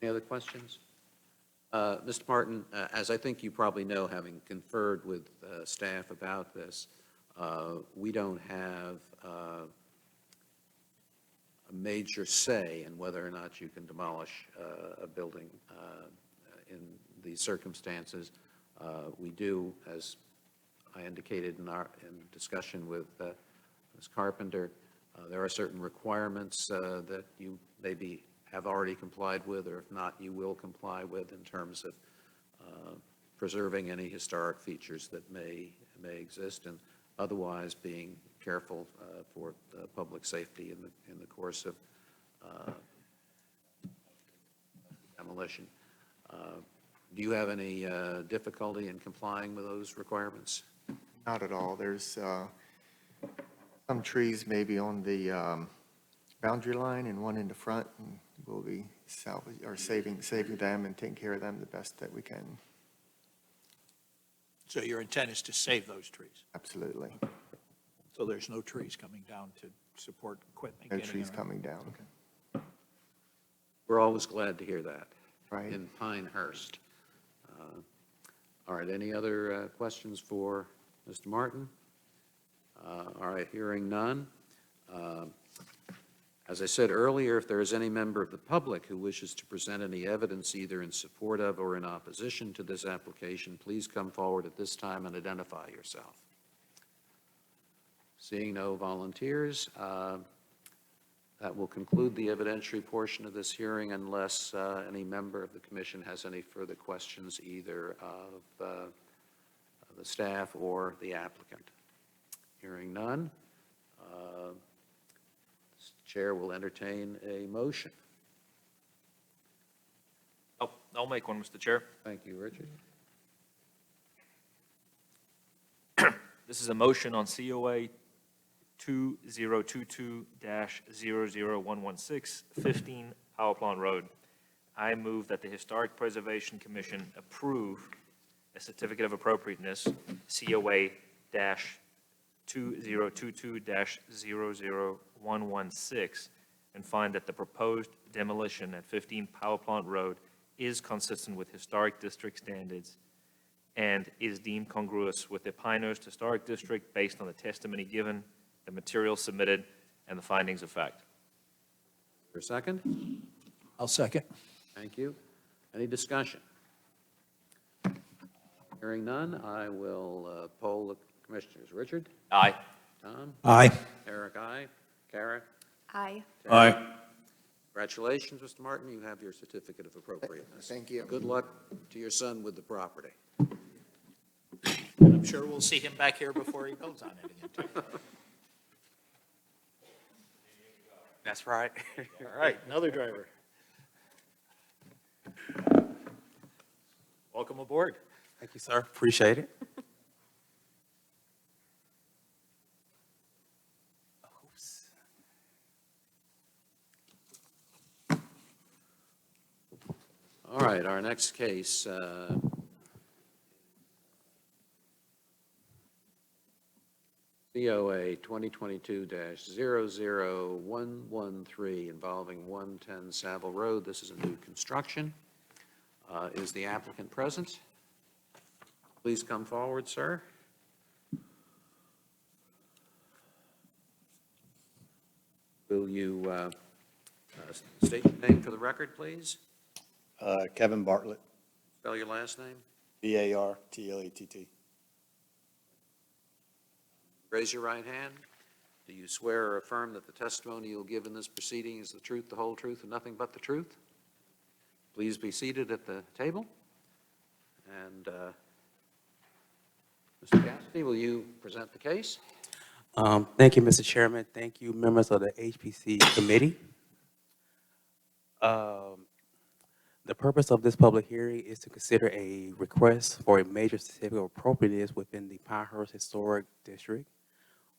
Any other questions? Mr. Martin, as I think you probably know, having conferred with staff about this, we don't have a major say in whether or not you can demolish a building in these circumstances. We do, as I indicated in discussion with Ms. Carpenter, there are certain requirements that you maybe have already complied with, or if not, you will comply with in terms of preserving any historic features that may exist, and otherwise being careful for public safety in the course of demolition. Do you have any difficulty in complying with those requirements? Not at all. There's some trees maybe on the boundary line and one in the front, and we'll be saving them and taking care of them the best that we can. So your intent is to save those trees? Absolutely. So there's no trees coming down to support equipment? No getting trees in or- coming down. We're always glad to hear that. Right. In Pinehurst. All right, any other questions for Mr. Martin? All right, hearing none. As I said earlier, if there is any member of the public who wishes to present any evidence either in support of or in opposition to this application, please come forward at this time and identify yourself. Seeing no volunteers, that will conclude the evidentiary portion of this hearing unless any member of the commission has any further questions either of the staff or the applicant. Hearing none, Chair will entertain a motion. I'll make one, Mr. Chair. Thank you, Richard. This is a motion on COA 2022-00116, 15 Power Plant Road. I move that the Historic Preservation Commission approve a certificate of appropriateness, COA-2022-00116, and find that the proposed demolition at 15 Power Plant Road is consistent with historic district standards and is deemed congruous with the Pinehurst Historic District based on the testimony given, the materials submitted, and the findings of fact. For a second? I'll second. Thank you. Any discussion? Hearing none, I will poll the commissioners. Richard? Aye. Tom? Aye. Eric, aye. Kara? Aye. Aye. Congratulations, Mr. Martin. You have your certificate of appropriateness. Thank you. Good luck to your son with the property. I'm sure we'll see him back here before he builds on it again, too. That's right. All right, another driver. Welcome aboard. Thank you, sir. Appreciate it. Oops. All right, our next case, COA 2022-00113 involving 110 Savile Road. This is a new construction. Is the applicant present? Please come forward, sir. Will you state your name for the record, please? Kevin Bartlett, Spell your last name. Bartlatt. Raise your right hand. Do you swear or affirm that the testimony you'll give in this proceeding is the truth, the whole truth, and nothing but the truth? Please be seated at the table. And Mr. Cassidy, will you present the case? Thank you, Mr. Chairman. Thank you, members of the HPC committee. The purpose of this public hearing is to consider a request for a major certificate of appropriateness within the Pinehurst Historic District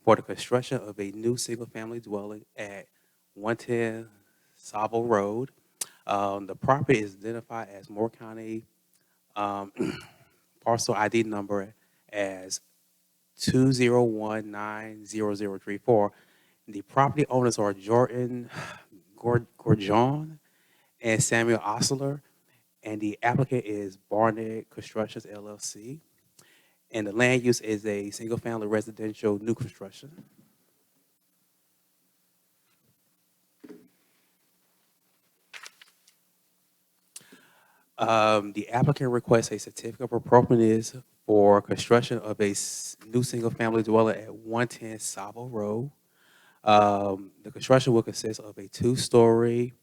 for the construction of a new single-family dwelling at 110 Savo Road. The property is identified as Moore County um, parcel ID number as 2019034. The property owners are Jordan Gorjon and Samuel Osler, and the applicant is Barnett Constructions LLC. And the land use is a single-family residential new construction. The applicant requests a certificate of appropriateness for construction of a new single-family dwelling at 110 Savo Road. The construction will consist of a two-story,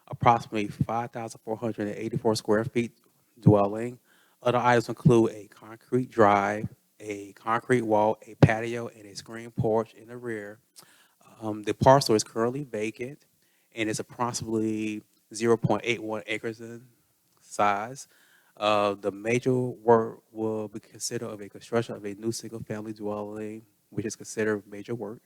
approximately 5,484 square feet dwelling. Other items include a concrete drive, a concrete wall, a patio, and a screen porch in the rear. The parcel is currently vacant and is approximately 0.81 acres in size. The major work will be considered of a construction of a new single-family dwelling, which is considered major work.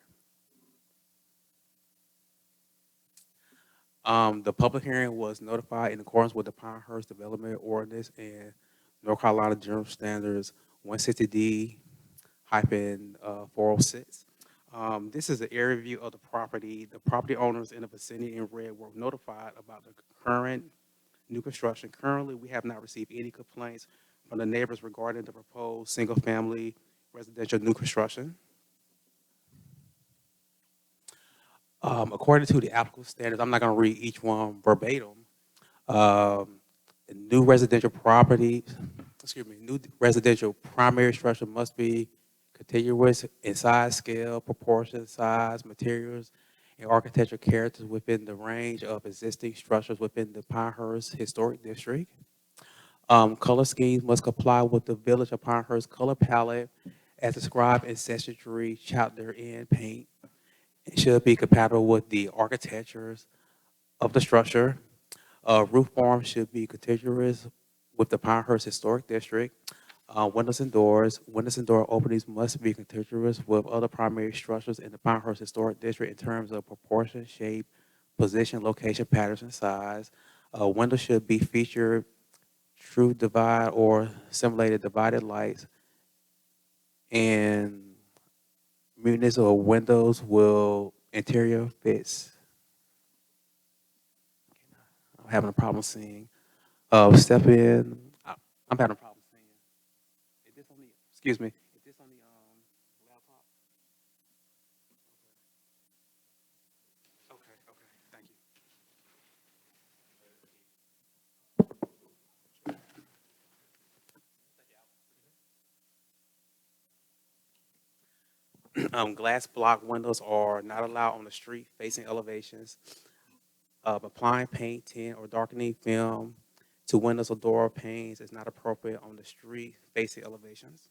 The public hearing was notified in accordance with the Pinehurst Development Ordinance and North Carolina General Standards 160D hyphen 406. This is an area view of the property. The property owners in the vicinity in red were notified about the current new construction. Currently, we have not received any complaints from the neighbors regarding the proposed single-family residential new construction. According to the applicable standards, I'm not going to read each one verbatim. New residential primary structure must be contiguous in size, scale, proportion, size, materials, and architectural characters within the range of existing structures within the Pinehurst Historic District. Color schemes must comply with the Village of Pinehurst color palette as described in Section 3, Chapter N, paint. It should be compatible with the architectures of the structure. Roof form should be contiguous with the Pinehurst Historic District. Windows and door openings must be contiguous with other primary structures in the Pinehurst Historic District in terms of proportion, shape, position, location, patterns, and size. Windows should be featured true divide or simulated divided lights, and municipal windows will interior fits. I'm having a problem seeing. Step in. I'm having a problem seeing. Is this on the? Excuse me. Is this on the laptop? Okay. Thank you. Glass block windows are not allowed on the street facing elevations. Applying paint, tint, or darkening film to windows or door panes is not appropriate on the street facing elevations.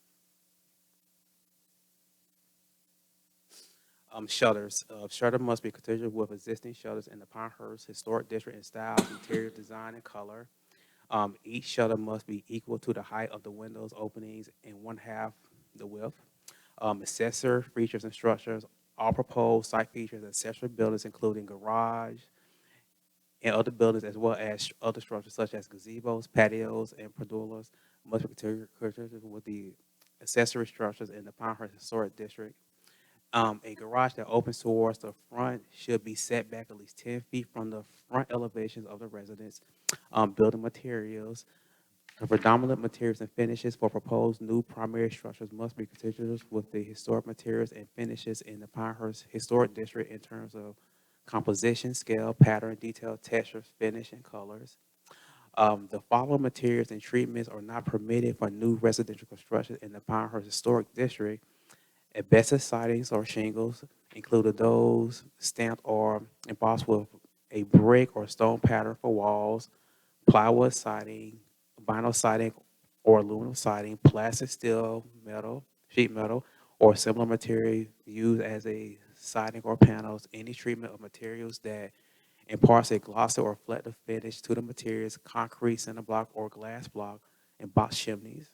Shutters. Shutter must be contiguous with existing shutters in the Pinehurst Historic District in style, interior design, and color. Each shutter must be equal to the height of the windows openings and 1/2 the width. Accessory features and structures. All proposed site features and accessory buildings, including garage and other buildings, as well as other structures such as gazebos, patios, and pergolas, must be contiguous with the accessory structures in the Pinehurst Historic District. A garage that opens towards the front should be set back at least 10 feet from the front elevations of the residence. Building materials. The predominant materials and finishes for proposed new primary structures must be contiguous with the historic materials and finishes in the Pinehurst Historic District in terms of composition, scale, pattern, detail, texture, finish, and colors. The following materials and treatments are not permitted for new residential construction in the Pinehurst Historic District. Asbestos sidings or shingles, including those stamped or embossed with a brick or stone pattern for walls, plywood siding, vinyl siding or aluminum siding, plastic, steel, metal, sheet metal, or similar material used as a siding or panels, any treatment of materials that imparts a glossy or reflective finish to the materials, concrete, cinder block, or glass block, and box chimneys.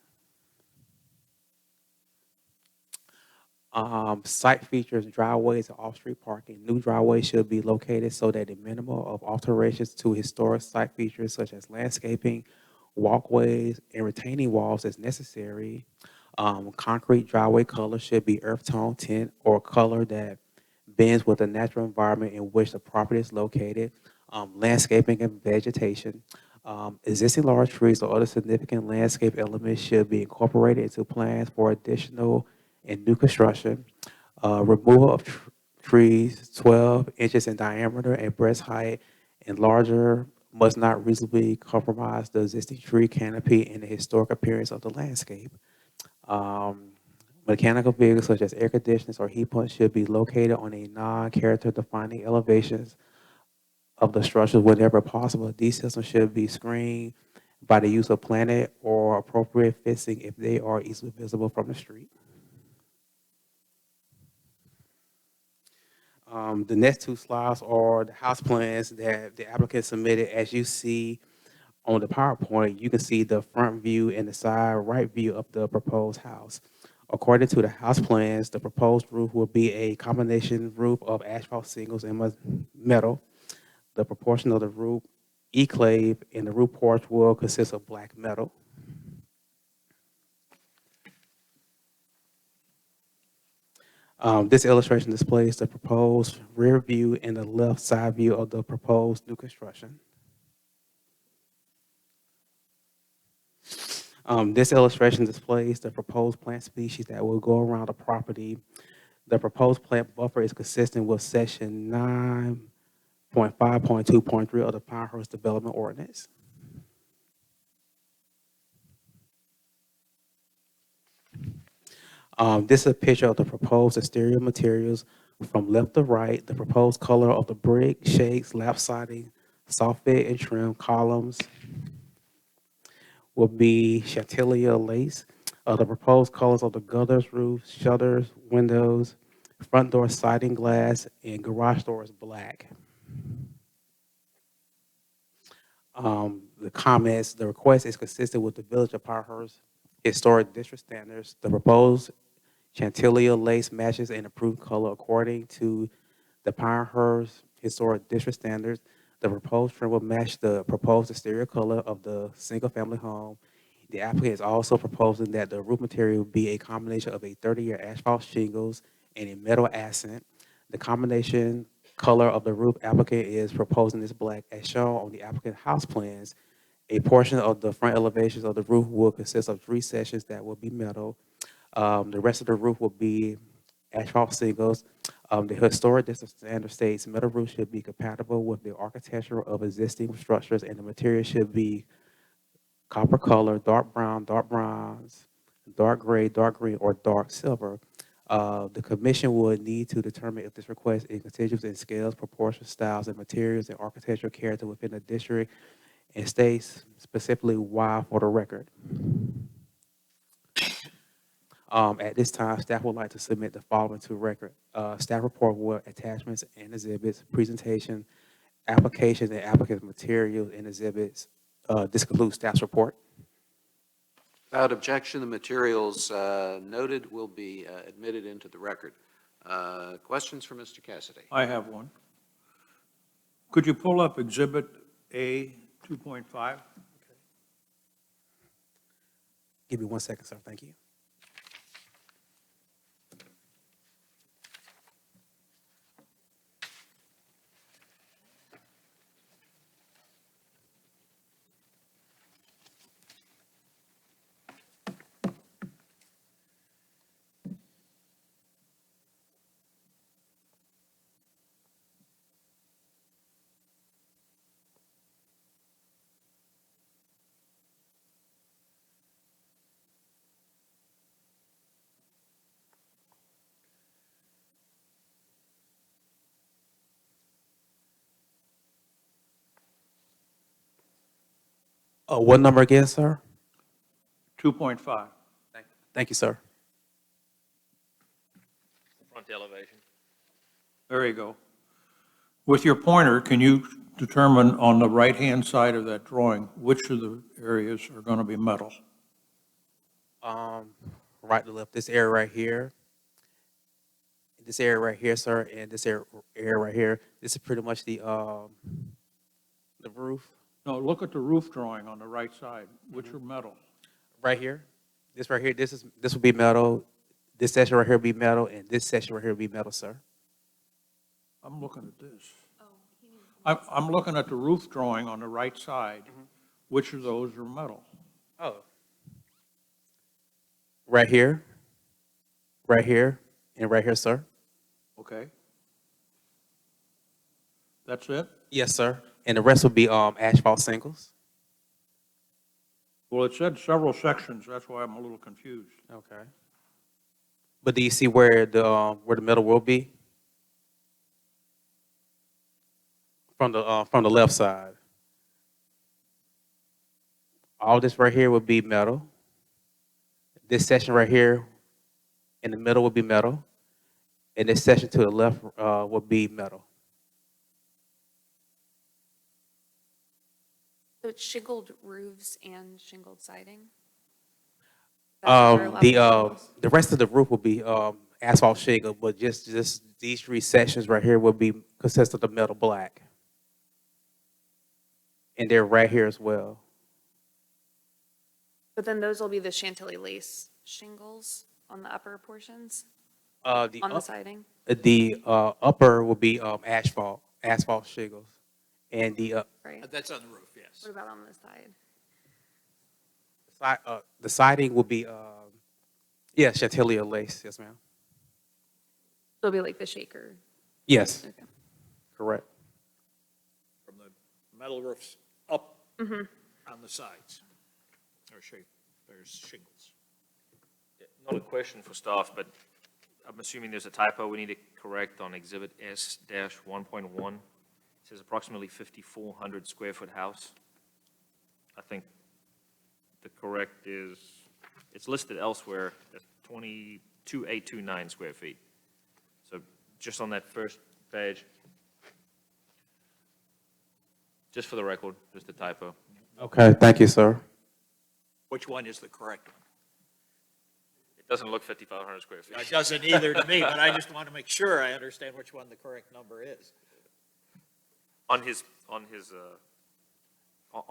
Site features driveways and off-street parking. New driveways should be located so that the minimum of alterations to historic site features such as landscaping, walkways, and retaining walls is necessary. Concrete driveway color should be earth tone tint or color that bends with the natural environment in which the property is located. Landscaping and vegetation. Existing large trees or other significant landscape elements should be incorporated into plans for additional and new construction. Removal of trees 12 inches in diameter and breast height and larger must not reasonably compromise the existing tree canopy and the historic appearance of the landscape. Mechanical vehicles such as air conditioners or heat pumps should be located on a non-character defining elevations of the structures whenever possible. These systems should be screened by the use of planted or appropriate fencing if they are easily visible from the street. The next two slides are the house plans that the applicant submitted. As you see on the PowerPoint, you can see the front view and the side right view of the proposed house. According to the house plans, the proposed roof will be a combination roof of asphalt shingles and metal. The proportion of the roof enclave and the roof porch will consist of black metal. This illustration displays the proposed rear view and the left side view of the proposed new construction. This illustration displays the proposed plant species that will go around the property. The proposed plant buffer is consistent with section 9.5.2.3 of the Pinehurst Development Ordinance. This is a picture of the proposed exterior materials from left to right. The proposed color of the brick, shakes, lap siding, soffit, and trim columns will be Chantilly lace. The proposed colors of the gutters, roofs, shutters, windows, front door siding glass, and garage door is black. The comments, the request is consistent with the Village of Pinehurst Historic District standards. The proposed Chantilly lace matches an approved color according to the Pinehurst Historic District standards. The proposed trim will match the proposed exterior color of the single-family home. The applicant is also proposing that the roof material be a combination of a 30-year asphalt shingles and a metal accent. The combination color of the roof applicant is proposing is black as shown on the applicant house plans. A portion of the front elevations of the roof will consist of 3 sections that will be metal. The rest of the roof will be asphalt shingles. The historic district standard states metal roof should be compatible with the architecture of existing structures, and the material should be copper color, dark brown, dark bronze, dark gray, dark green, or dark silver. The commission would need to determine if this request is contiguous in scales, proportions, styles, and materials and architectural character within the district, and states specifically why for the record. At this time, staff would like to submit the following to record. Staff report with attachments and exhibits, presentation, applications, and applicant materials and exhibits. This concludes staff's report. Without objection, the materials noted will be admitted into the record. Questions for Mr. Cassidy? I have one. Could you pull up Exhibit A 2.5? Give me 1 second, sir. Thank you. What number again, sir? 2.5. Thank you, sir. Front elevation. There you go. With your pointer, can you determine on the right-hand side of that drawing, which of the areas are going to be metal? Right to left, this area right here, sir, and this area right here, this is pretty much the roof. No, look at the roof drawing on the right side. Which are metal? Right here, this right here, this will be metal. This section right here will be metal, and this section right here will be metal, sir. I'm looking at this. I'm looking at the roof drawing on the right side. Which of those are metal? Oh. Right here, and right here, sir. Okay. That's it? Yes, sir. And the rest will be asphalt singles. Well, it said several sections, that's why I'm a little confused. Okay. But do you see where the metal will be? From the left side. All this right here will be metal. This section right here in the middle will be metal. And this section to the left will be metal. So it's shingled roofs and shingled siding? That's what we're allowed to shingles? The rest of the roof will be asphalt shingle, but just these three sections right here will be consist of the metal black. And they're right here as well. But then those will be the Chantilly lace shingles on the upper portions, The on the siding? upper will be asphalt shingles, and the Right. That's on the roof, yes. What about on the side? the siding will be Chantilly lace. Yes, ma'am. It'll be like the shaker. Yes, Okay. correct. From the metal roofs up Mhm. on the sides. There's shingles. Not a question for staff, but I'm assuming there's a typo we need to correct on Exhibit S-1.1. It says approximately 5,400 square foot house. I think the correct is, it's listed elsewhere as 22,829 square feet. So just on that first page, just for the record, just a typo. Okay, thank you, sir. Which one is the correct one? It doesn't look 5,500 square feet. It doesn't either to me, but I just want to make sure I understand which one the correct number is. On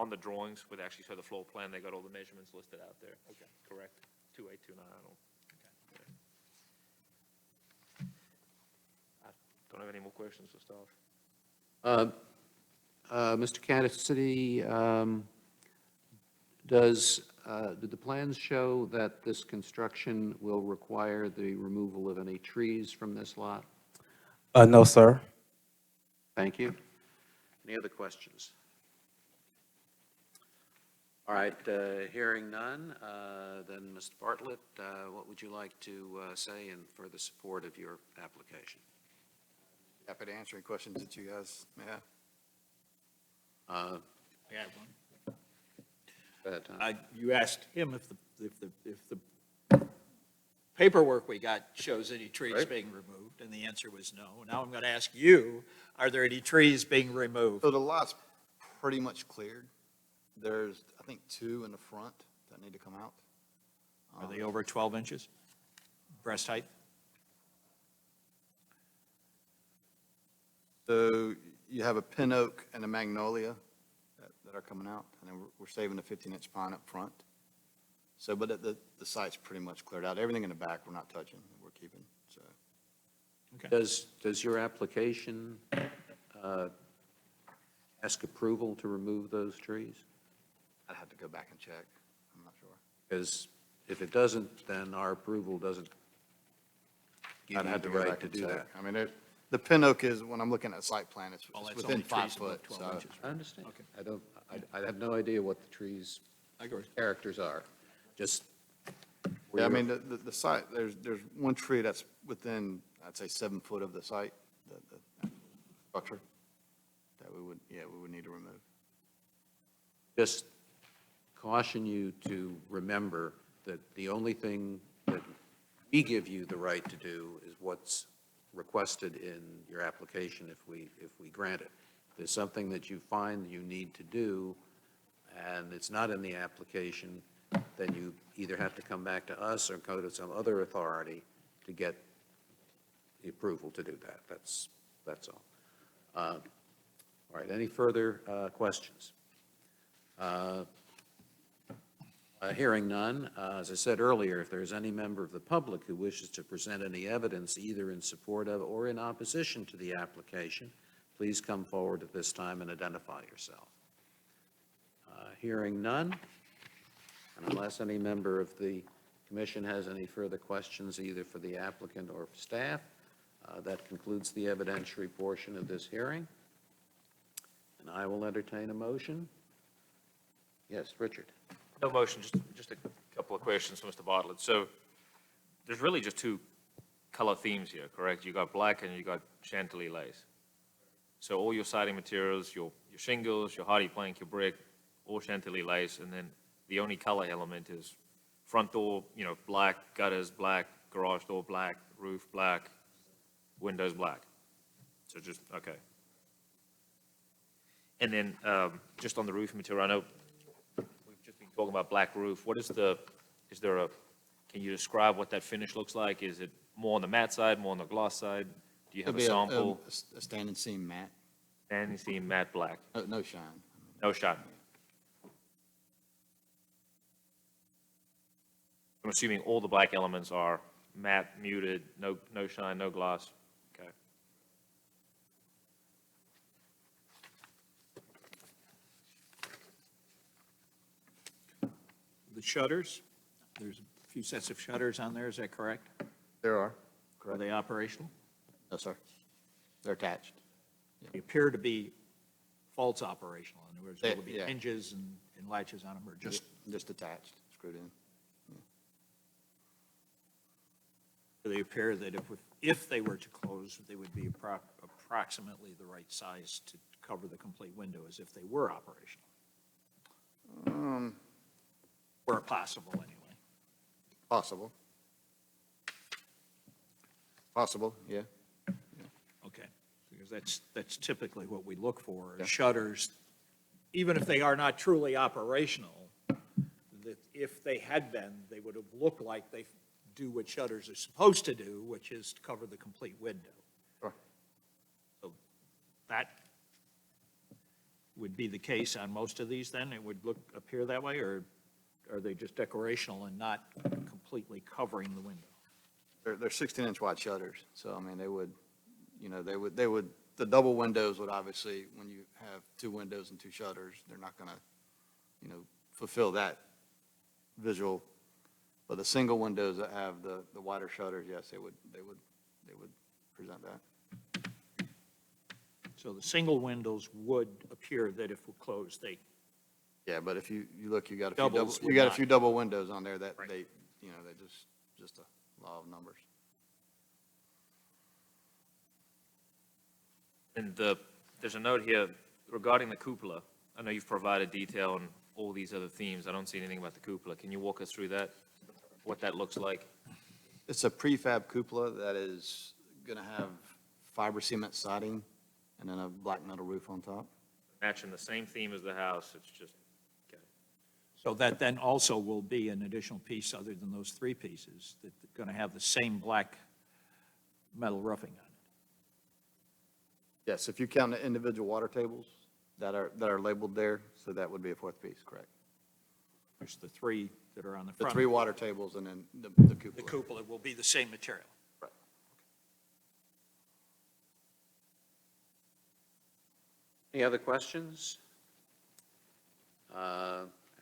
the drawings, where they actually show the floor plan, they got all the measurements listed out there. Okay. Correct, 2829. I don't have any more questions for staff. Mr. Cassidy, do the plans show that this construction will require the removal of any trees from this lot? No, sir. Thank you. Any other questions? All right, hearing none, then Mr. Bartlett, what would you like to say in further support of your application? Happy to answer any questions that you guys may have. I have one. Go ahead, Tom. You asked him if the paperwork we got shows any trees Right. being removed, and the answer was no. Now I'm going to ask you, are there any trees being removed? So the lot's pretty much cleared. There's, I think, 2 in the front that need to come out. Are they over 12 inches? Breast height? So you have a pin oak and a magnolia that are coming out, and then we're saving the 15-inch pine up front. So, but the site's pretty much cleared out. Everything in the back, we're not touching, we're keeping, so. Does your application ask approval to remove those trees? I'd have to go back and check, I'm not sure. Because if it doesn't, then our approval doesn't give I'd you have the to go right back to and do check. that. I mean, the pin oak is, when I'm looking at the site plan, it's Well, it's that's within only 5 trees above foot, 12 so. inches. I understand. Okay. I have no idea what the trees' I agree. characters are, just. Yeah, I mean, the site, there's one tree that's within, I'd say, 7 foot of the site, the structure, that we would need to remove. Just caution you to remember that the only thing that we give you the right to do is what's requested in your application if we grant it. there's something that you find you need to do, and it's not in the application, then you either have to come back to us or go to some other authority to get the approval to do that. That's all. All right, any further questions? Hearing none, as I said earlier, if there's any member of the public who wishes to present any evidence either in support of or in opposition to the application, please come forward at this time and identify yourself. Hearing none, and unless any member of the commission has any further questions either for the applicant or for staff, that concludes the evidentiary portion of this hearing. And I will entertain a motion. Yes, Richard. No motion, just a couple of questions for Mr. Bartlett. So there's really just two color themes here, correct? You got black and you got Chantilly lace. So all your siding materials, your shingles, your hardy plank, your brick, all Chantilly lace, and then the only color element is front door, black, gutters black, garage door black, roof black, windows black. So just, okay. And then just on the roof material, I know we've just been talking about black roof. Can you describe what that finish looks like? Is it more on the matte side, more on the gloss side? Do you have a sample? A standing seam matte, Standing seam matte black, no shine. no shine. I'm assuming all the black elements are matte, muted, no shine, no gloss. Okay. The shutters, there's a few sets of shutters on there, is that correct? There are, Are correct? they operational? No, sir. They're attached. They appear to be false operational. In other words, will there be Yeah. hinges and latches on them, or just, Just attached, screwed in. do they appear that if they were to close, they would be approximately the right size to cover the complete window as if they were operational? Or possible, anyway. Possible. Possible, yeah. Okay, because that's typically what we look for, Yeah. is shutters, even if they are not truly operational, that if they had been, they would have looked like they do what shutters are supposed to do, which is to cover the complete window. Sure. So that would be the case on most of these then? It would appear that way, or are they just decorational and not completely covering the window? They're 16-inch wide shutters, so I mean, they would, the double windows would obviously, when you have two windows and two shutters, they're not gonna, fulfill that visual. But the single windows that have the wider shutters, yes, they would present that. So the single windows would appear that if we're closed, they, Yeah, but if you look, you got a Doubles few, would you got a not. few double windows on there that Right. they just a law of numbers. And there's a note here regarding the cupola. I know you've provided detail on all these other themes. I don't see anything about the cupola. Can you walk us through that? What that looks like? It's a prefab cupola that is going to have fiber cement siding and then a black metal roof on top. Matching the same theme as the house, it's just, okay. so that then also will be an additional piece other than those three pieces that are going to have the same black metal roofing on it. Yes, if you count the individual water tables that are labeled there, so that would be a fourth piece, correct? There's the three that are on the The front. three water tables and then the The cupola. cupola will be the same material. Right. Any other questions?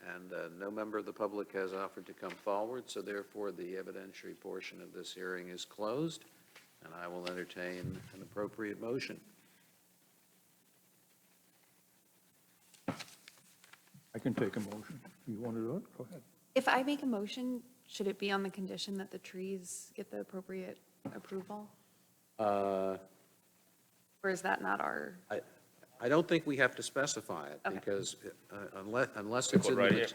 And no member of the public has offered to come forward, so therefore the evidentiary portion of this hearing is closed, and I will entertain an appropriate motion. I can take a motion. You want to do it? Go ahead. If I make a motion, should it be on the condition that the trees get the appropriate approval? Uh, Or is that not our, I don't think we have to specify it, Okay. because unless it's in, Right here.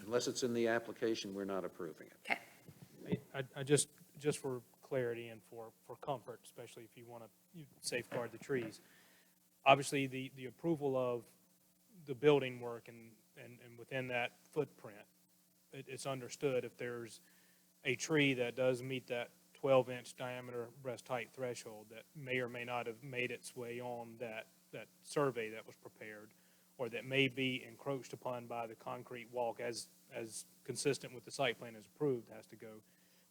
unless it's in the application, we're not approving it. okay. I just for clarity and for comfort, especially if you want to safeguard the trees, obviously, the approval of the building work and within that footprint, it's understood if there's a tree that does meet that 12-inch diameter breast height threshold that may or may not have made its way on that survey that was prepared, or that may be encroached upon by the concrete walk as consistent with the site plan as approved, has to go.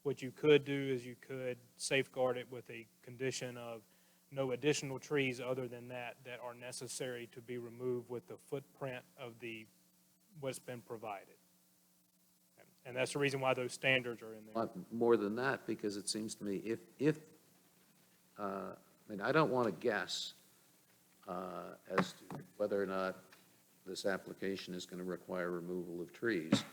What you could do is you could safeguard it with a condition of no additional trees other than that are necessary to be removed with the footprint of what's been provided. And that's the reason why those standards are in there. More than that, because it seems to me I mean, I don't want to guess as to whether or not this application is going to require removal of trees. It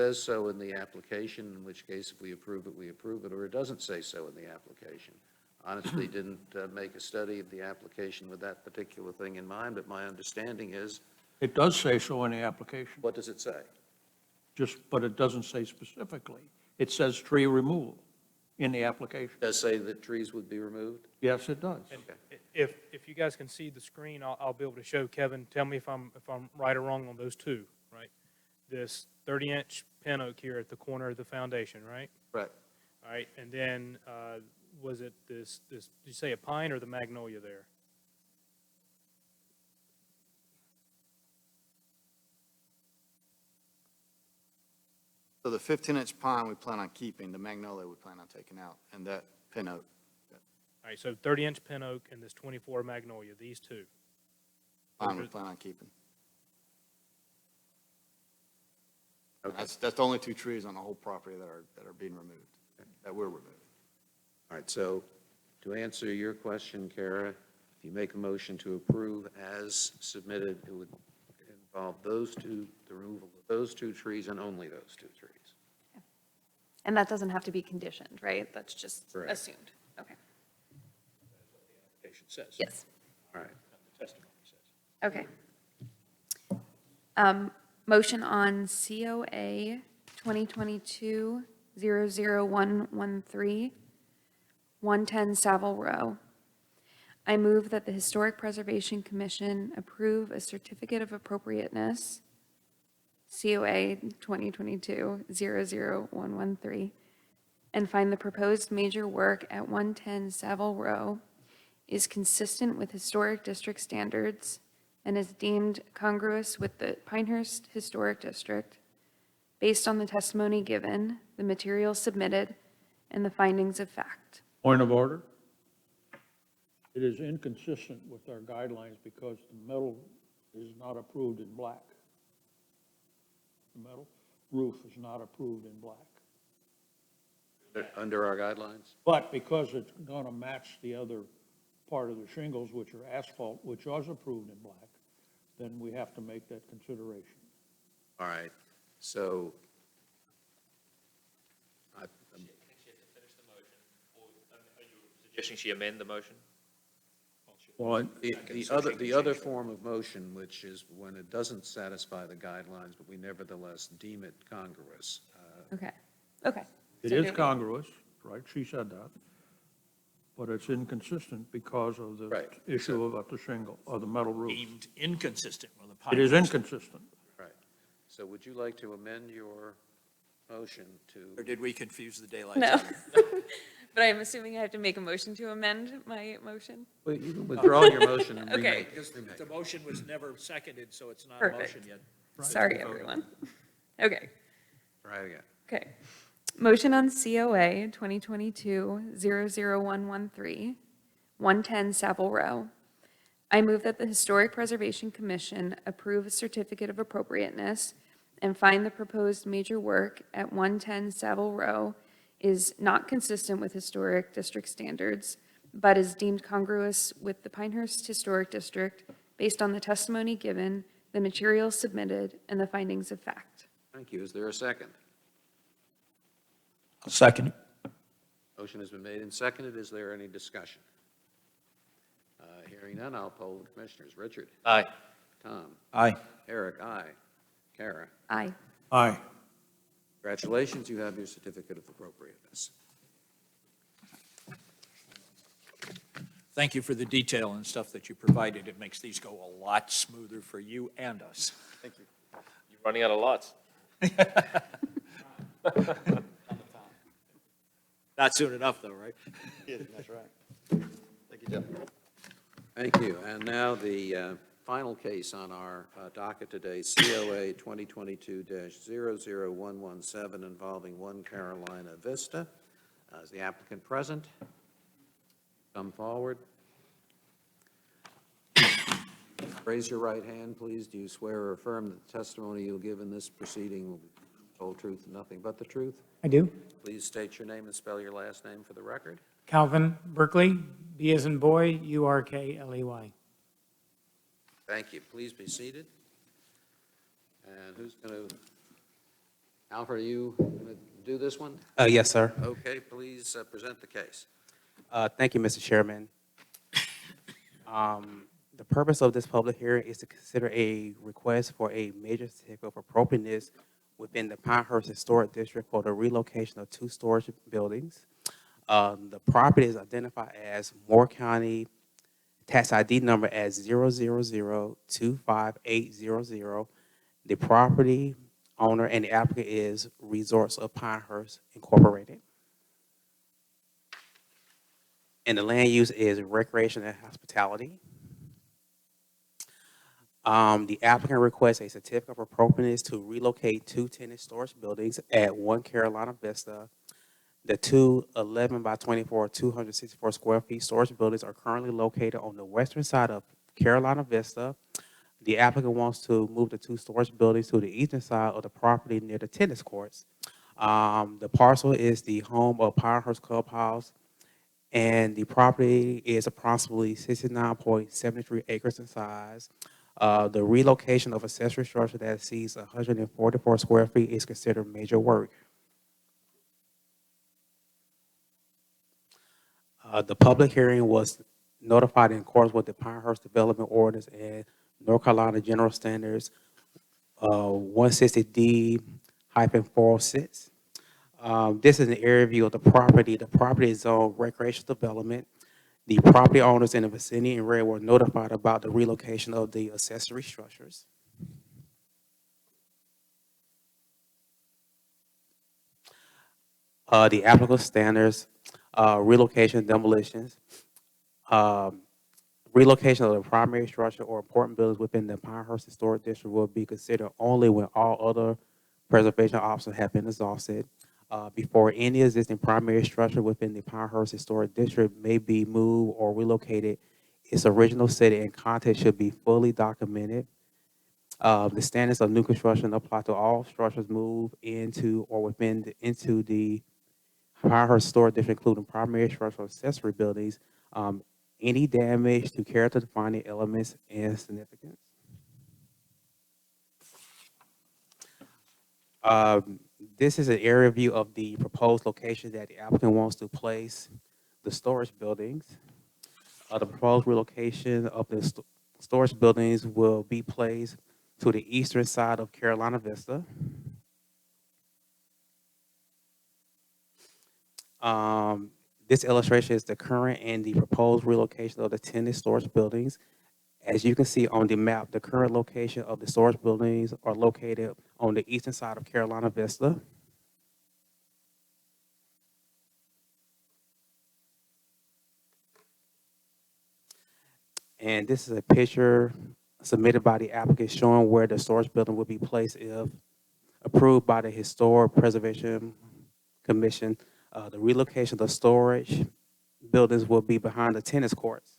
says so in the application, in which case if we approve it, or it doesn't say so in the application. Honestly, didn't make a study of the application with that particular thing in mind, but my understanding is, It does say so in the application, what does it say? but it doesn't say specifically. It says tree removal in the application. Does say that trees would be removed? Yes, it does. And if you guys can see the screen, I'll be able to show Kevin, tell me if I'm right or wrong on those two, right? This 30-inch pin oak here at the corner of the foundation, right? Right. All right, and then, was it this, did you say a pine or the magnolia there? So the 15-inch pine we plan on keeping, the magnolia we plan on taking out, and that pin oak. All right, so 30-inch pin oak and this 24 magnolia, these two. Pine we plan on keeping. Okay. That's the only two trees on the whole property that are being removed, that we're removing. All right, so to answer your question, Kara, if you make a motion to approve as submitted, it would involve the removal of those two trees and only those two trees. And that doesn't have to be conditioned, right? That's just Correct. assumed. Okay. Application says. Yes. All right. The testimony says. Okay. Motion on COA 2022-00113, 110 Savile Row. I move that the Historic Preservation Commission approve a certificate of appropriateness, COA 2022-00113, and find the proposed major work at 110 Savile Row is consistent with historic district standards and is deemed congruous with the Pinehurst Historic District based on the testimony given, the materials submitted, and the findings of fact. Point of order. It is inconsistent with our guidelines because the metal is not approved in black. The metal roof is not approved in black. Under our guidelines? But because it's going to match the other part of the shingles, which are asphalt, which was approved in black, then we have to make that consideration. All right, so Suggesting she amend the motion? Well, the other form of motion, which is when it doesn't satisfy the guidelines, but we nevertheless deem it congruous. Okay. Okay. it So is do we- congruous, right? She said that. But it's inconsistent because of the Right. issue about the shingle, or the metal roof. Deemed inconsistent with the It is Pinehurst. inconsistent. Right. So would you like to amend your motion Or to, did we confuse the daylight? No. saving? But I'm assuming I have to make a motion to amend my motion? well, you can withdraw your motion and Okay. remake it. Because Remake the it. motion was never seconded, so it's not a Perfect. motion yet. Sorry, everyone. Okay. Try it again. Okay. Motion on COA 2022-00113, 110 Savile Row. I move that the Historic Preservation Commission approve a certificate of appropriateness and find the proposed major work at 110 Savile Row is not consistent with historic district standards, but is deemed congruous with the Pinehurst Historic District based on the testimony given, the materials submitted, and the findings of fact. Thank you. Is there a second? Second. Motion has been made and seconded. Is there any discussion? Hearing none, I'll poll the commissioners. Richard? Aye. Tom? Aye. Eric? Aye. Kara? Aye. Aye. Congratulations, you have your certificate of appropriateness. Thank you for the detail and stuff that you provided. It makes these go a lot smoother for you and us. Thank you. You're running out of lots. Not soon enough, though, right? Yeah, that's right. Thank you, Jeff. Thank you. And now the final case on our docket today, COA 2022-00117, involving 1 Carolina Vista. Is the applicant present? Come forward. Raise your right hand, please. Do you swear or affirm that the testimony you'll give in this proceeding will be the whole truth and nothing but the truth? I do. Please state your name and spell your last name for the record. Calvin Berkeley, B as in boy, U-R-K-L-E-Y. Thank you. Please be seated. And who's going to, Alfred, are you going to do this one? Yes, sir. Okay, please present the case. Thank you, Mr. Chairman. The purpose of this public hearing is to consider a request for a major certificate of appropriateness within the Pinehurst Historic District for the relocation of 2 storage buildings. The property is identified as Moore County, tax ID number as 000-25800. The property owner and the applicant is Resorts of Pinehurst Incorporated. And the land use is recreation and hospitality. The applicant requests a certificate of appropriateness to relocate 2 tenant storage buildings at 1 Carolina Vista. The 2 11 by 24, 264 square feet storage buildings are currently located on the western side of Carolina Vista. The applicant wants to move the 2 storage buildings to the eastern side of the property near the tennis courts. The parcel is the home of Pinehurst Clubhouse, and the property is approximately 69.73 acres in size. The relocation of accessory structure that exceeds 144 square feet is considered major work. The public hearing was notified in accordance with the Pinehurst Development Ordinance and North Carolina General Standards 160D-406. This is an area view of the property. The property is zoned recreational development. The property owners in the vicinity and area were notified about the relocation of the accessory structures. The applicable standards, relocation, demolitions, relocation of the primary structure or important buildings within the Pinehurst Historic District will be considered only when all other preservation options have been exhausted. Before any existing primary structure within the Pinehurst Historic District may be moved or relocated, its original setting and content should be fully documented. The standards of new construction apply to all structures moved into or into the Pinehurst Historic District, including primary structural accessory buildings. Any damage to character defining elements and significance. This is an area view of the proposed location that the applicant wants to place the storage buildings. The proposed relocation of the storage buildings will be placed to the eastern side of Carolina Vista. This illustration is the current and the proposed relocation of the tenant storage buildings. As you can see on the map, the current location of the storage buildings are located on the eastern side of Carolina Vista. And this is a picture submitted by the applicant showing where the storage building will be placed if approved by the Historic Preservation Commission. The relocation of the storage buildings will be behind the tennis courts.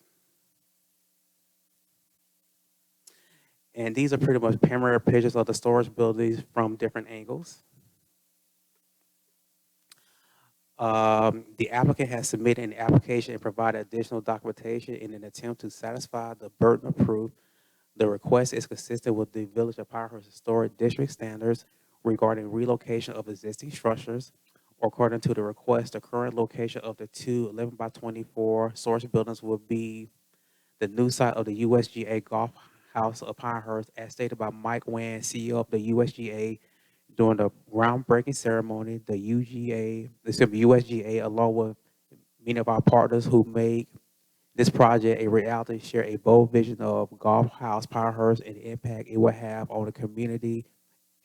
And these are pretty much panoramic pictures of the storage buildings from different angles. The applicant has submitted an application and provided additional documentation in an attempt to satisfy the burden of proof. The request is consistent with the Village of Pinehurst Historic District standards regarding relocation of existing structures. According to the request, the current location of the 2 11 by 24 storage buildings will be the new site of the USGA Golf House of Pinehurst, as stated by Mike Wan, CEO of the USGA, during the groundbreaking ceremony. The USGA, along with many of our partners who make This project, a reality, share a bold vision of Golf House Pinehurst and the impact it will have on the community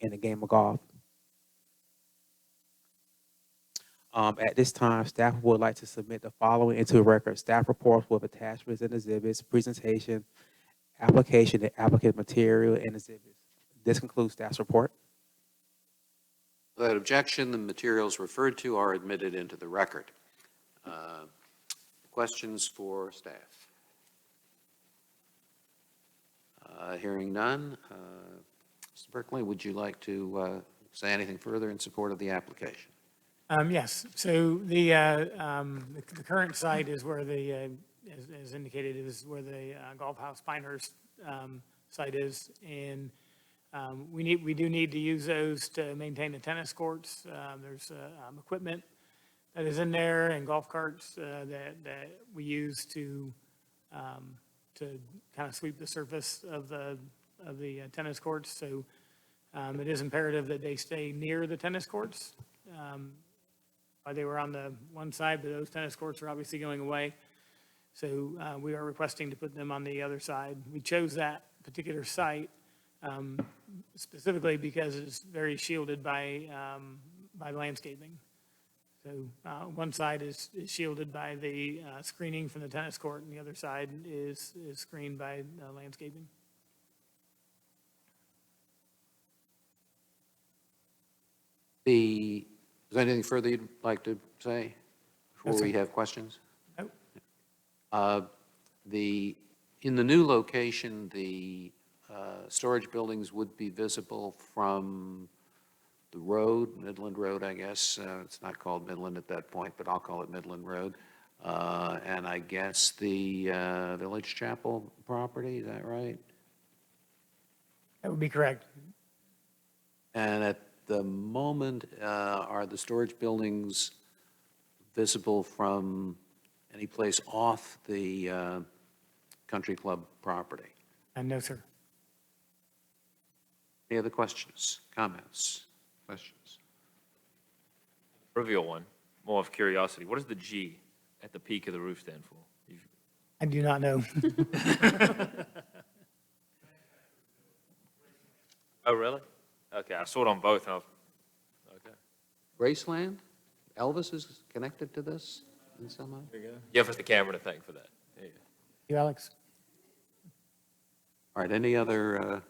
and the game of golf. At this time, staff would like to submit the following into the record: staff reports with attachments and exhibits, presentation, application, and applicant material and exhibits. This concludes staff's report. Without objection, the materials referred to are admitted into the record. Questions for staff? Hearing none. Mr. Berkeley, would you like to say anything further in support of the application? Yes, so the current site is where as indicated, is where the Golf House Pinehurst site is. And we do need to use those to maintain the tennis courts. There's equipment that is in there and golf carts that we use to kind of sweep the surface of the tennis courts. So it is imperative that they stay near the tennis courts. They were on the one side, but those tennis courts are obviously going away. So we are requesting to put them on the other side. We chose that particular site specifically because it's very shielded by landscaping. So one side is shielded by the screening from the tennis court, and the other side is screened by landscaping. Is there anything further you'd like to say before we have questions? No. In the new location, the storage buildings would be visible from the road, Midland Road, I guess. It's not called Midland at that point, but I'll call it Midland Road. And I guess the Village Chapel property, is that right? That would be correct. And at the moment, are the storage buildings visible from any place off the country club property? No, sir. Any other questions, comments, questions? Trivial one, more of curiosity. What does the G at the peak of the roof stand for? I do not know. Oh, really? Okay, I saw it on both. And I was, okay. Graceland? Elvis is connected to this in some way? Give us the camera to thank for that. There you go. You, Alex? All right, any other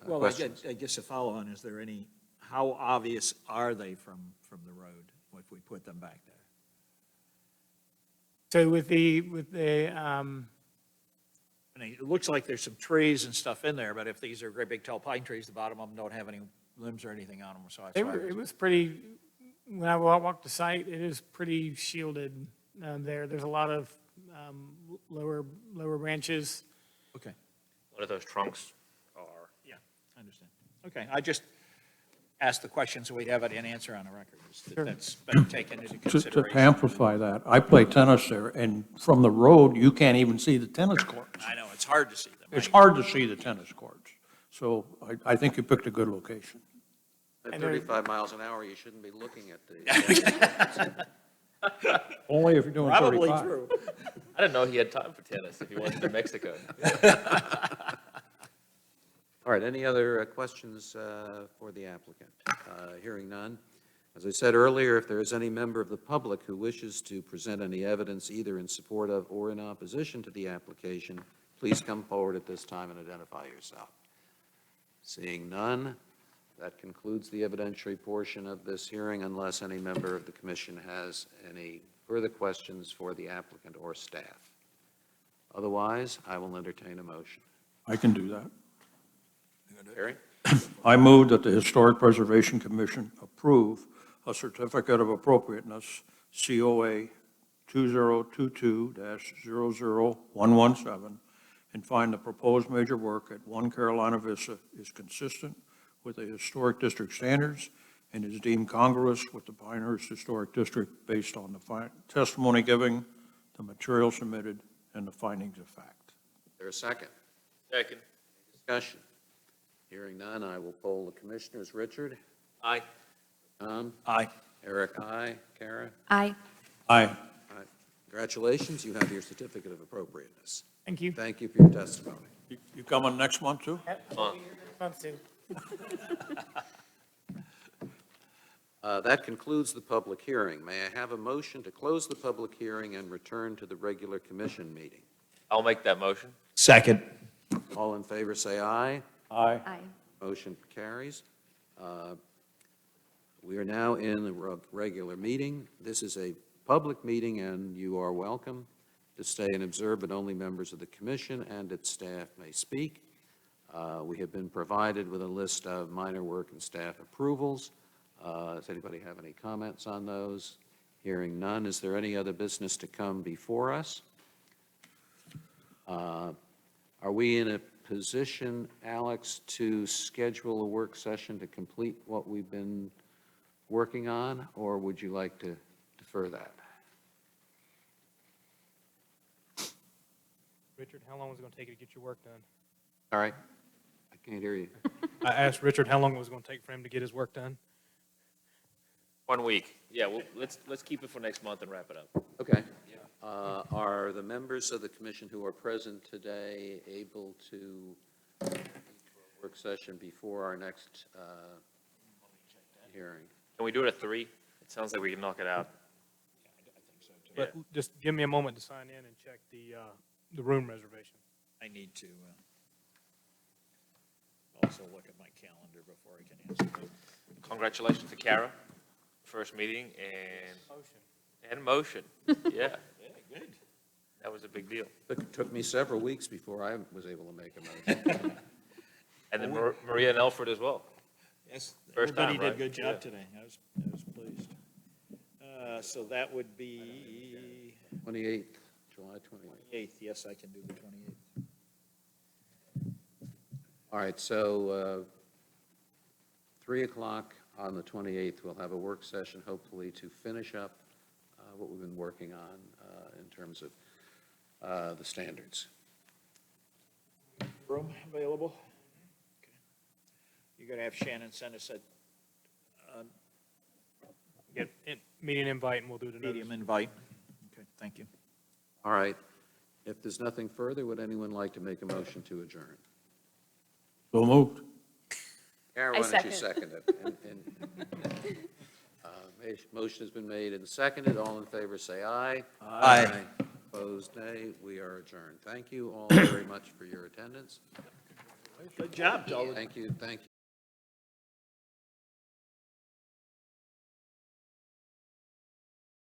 Well, questions? I guess a follow-on, is there any, how obvious are they from the road if we put them back there? So with the I mean, it looks like there's some trees and stuff in there, but if these are great big tall pine trees, the bottom of them don't have any limbs or anything on them, so that's why. it was pretty, when I walked the site, it is pretty shielded there. There's a lot of lower branches. Okay, What are those trunks are? yeah, I understand. Okay, I just asked the question so we'd have it in answer on the record. Sure. That's been taken into To consideration. amplify that, I play tennis there, and from the road, you can't even see the tennis courts. I know, it's hard to see them. It's hard to see the tennis courts. So I think you picked a good location. At 35 miles an hour, you shouldn't be looking at the. Only if you're doing 35. Probably true. I didn't know he had time for tennis if he went to Mexico. All right, any other questions for the applicant? Hearing none. As I said earlier, if there is any member of the public who wishes to present any evidence either in support of or in opposition to the application, please come forward at this time and identify yourself. Seeing none, that concludes the evidentiary portion of this hearing unless any member of the commission has any further questions for the applicant or staff. Otherwise, I will entertain a motion. I can do that. Barry? I move that the Historic Preservation Commission approve a certificate of appropriateness, COA 2022-00117, and find the proposed major work at 1 Carolina Vista is consistent with the Historic District standards and is deemed congruous with the Pinehurst Historic District based on the testimony given, the material submitted, and the findings of fact. Is there a second? Second. Discussion. Hearing none, I will poll the commissioners. Richard? Aye. Tom? Aye. Eric, aye. Kara? Aye. Aye. Congratulations, you have your certificate of appropriateness. Thank you. Thank you for your testimony. You coming next month, too? Month two. That concludes the public hearing. May I have a motion to close the public hearing and return to the regular commission meeting? I'll make that motion. Second. All in favor, say aye. Aye. Aye. Motion carries. We are now in the regular meeting. This is a public meeting, and you are welcome to stay and observe, but only members of the commission and its staff may speak. We have been provided with a list of minor work and staff approvals. Does anybody have any comments on those? Hearing none, is there any other business to come before us? Are we in a position, Alex, to schedule a work session to complete what we've been working on, or would you like to defer that? Richard, how long was it going to take you to get your work done? All right, I can't hear you. I asked Richard how long it was going to take for him to get his work done. 1 week. Yeah, well, let's keep it for next month and wrap it up. Okay. Are the members of the commission who are present today able to meet for a work session before our next hearing? Can we do it at 3? It sounds like we can knock it out. But just give me a moment to sign in and check the room reservation. I need to also look at my calendar before I can answer that. Congratulations to Kara, first meeting and motion. Yeah, Yeah, good. that was a big deal. Took me several weeks before I was able to make a motion. And then Maria and Alfred as well. Yes, First time, everybody did right? a good Yeah. job today. I was pleased. So that would be 28th, July 28th. 28th. Yes, I can do the 28th. All right, so 3 o'clock on the 28th, we'll have a work session, hopefully, to finish up what we've been working on in terms of the standards. Room available? Okay. You're going to have Shannon send us a Get meeting invite and we'll do the notice. medium invite? Okay, thank you. All right, if there's nothing further, would anyone like to make a motion to adjourn? So moved. Karen, why don't you second. second it? Motion has been made and seconded. All in favor, say aye. Aye. Opposed, nay. We are adjourned. Thank you all very much for your attendance. Good job to all the Thank you.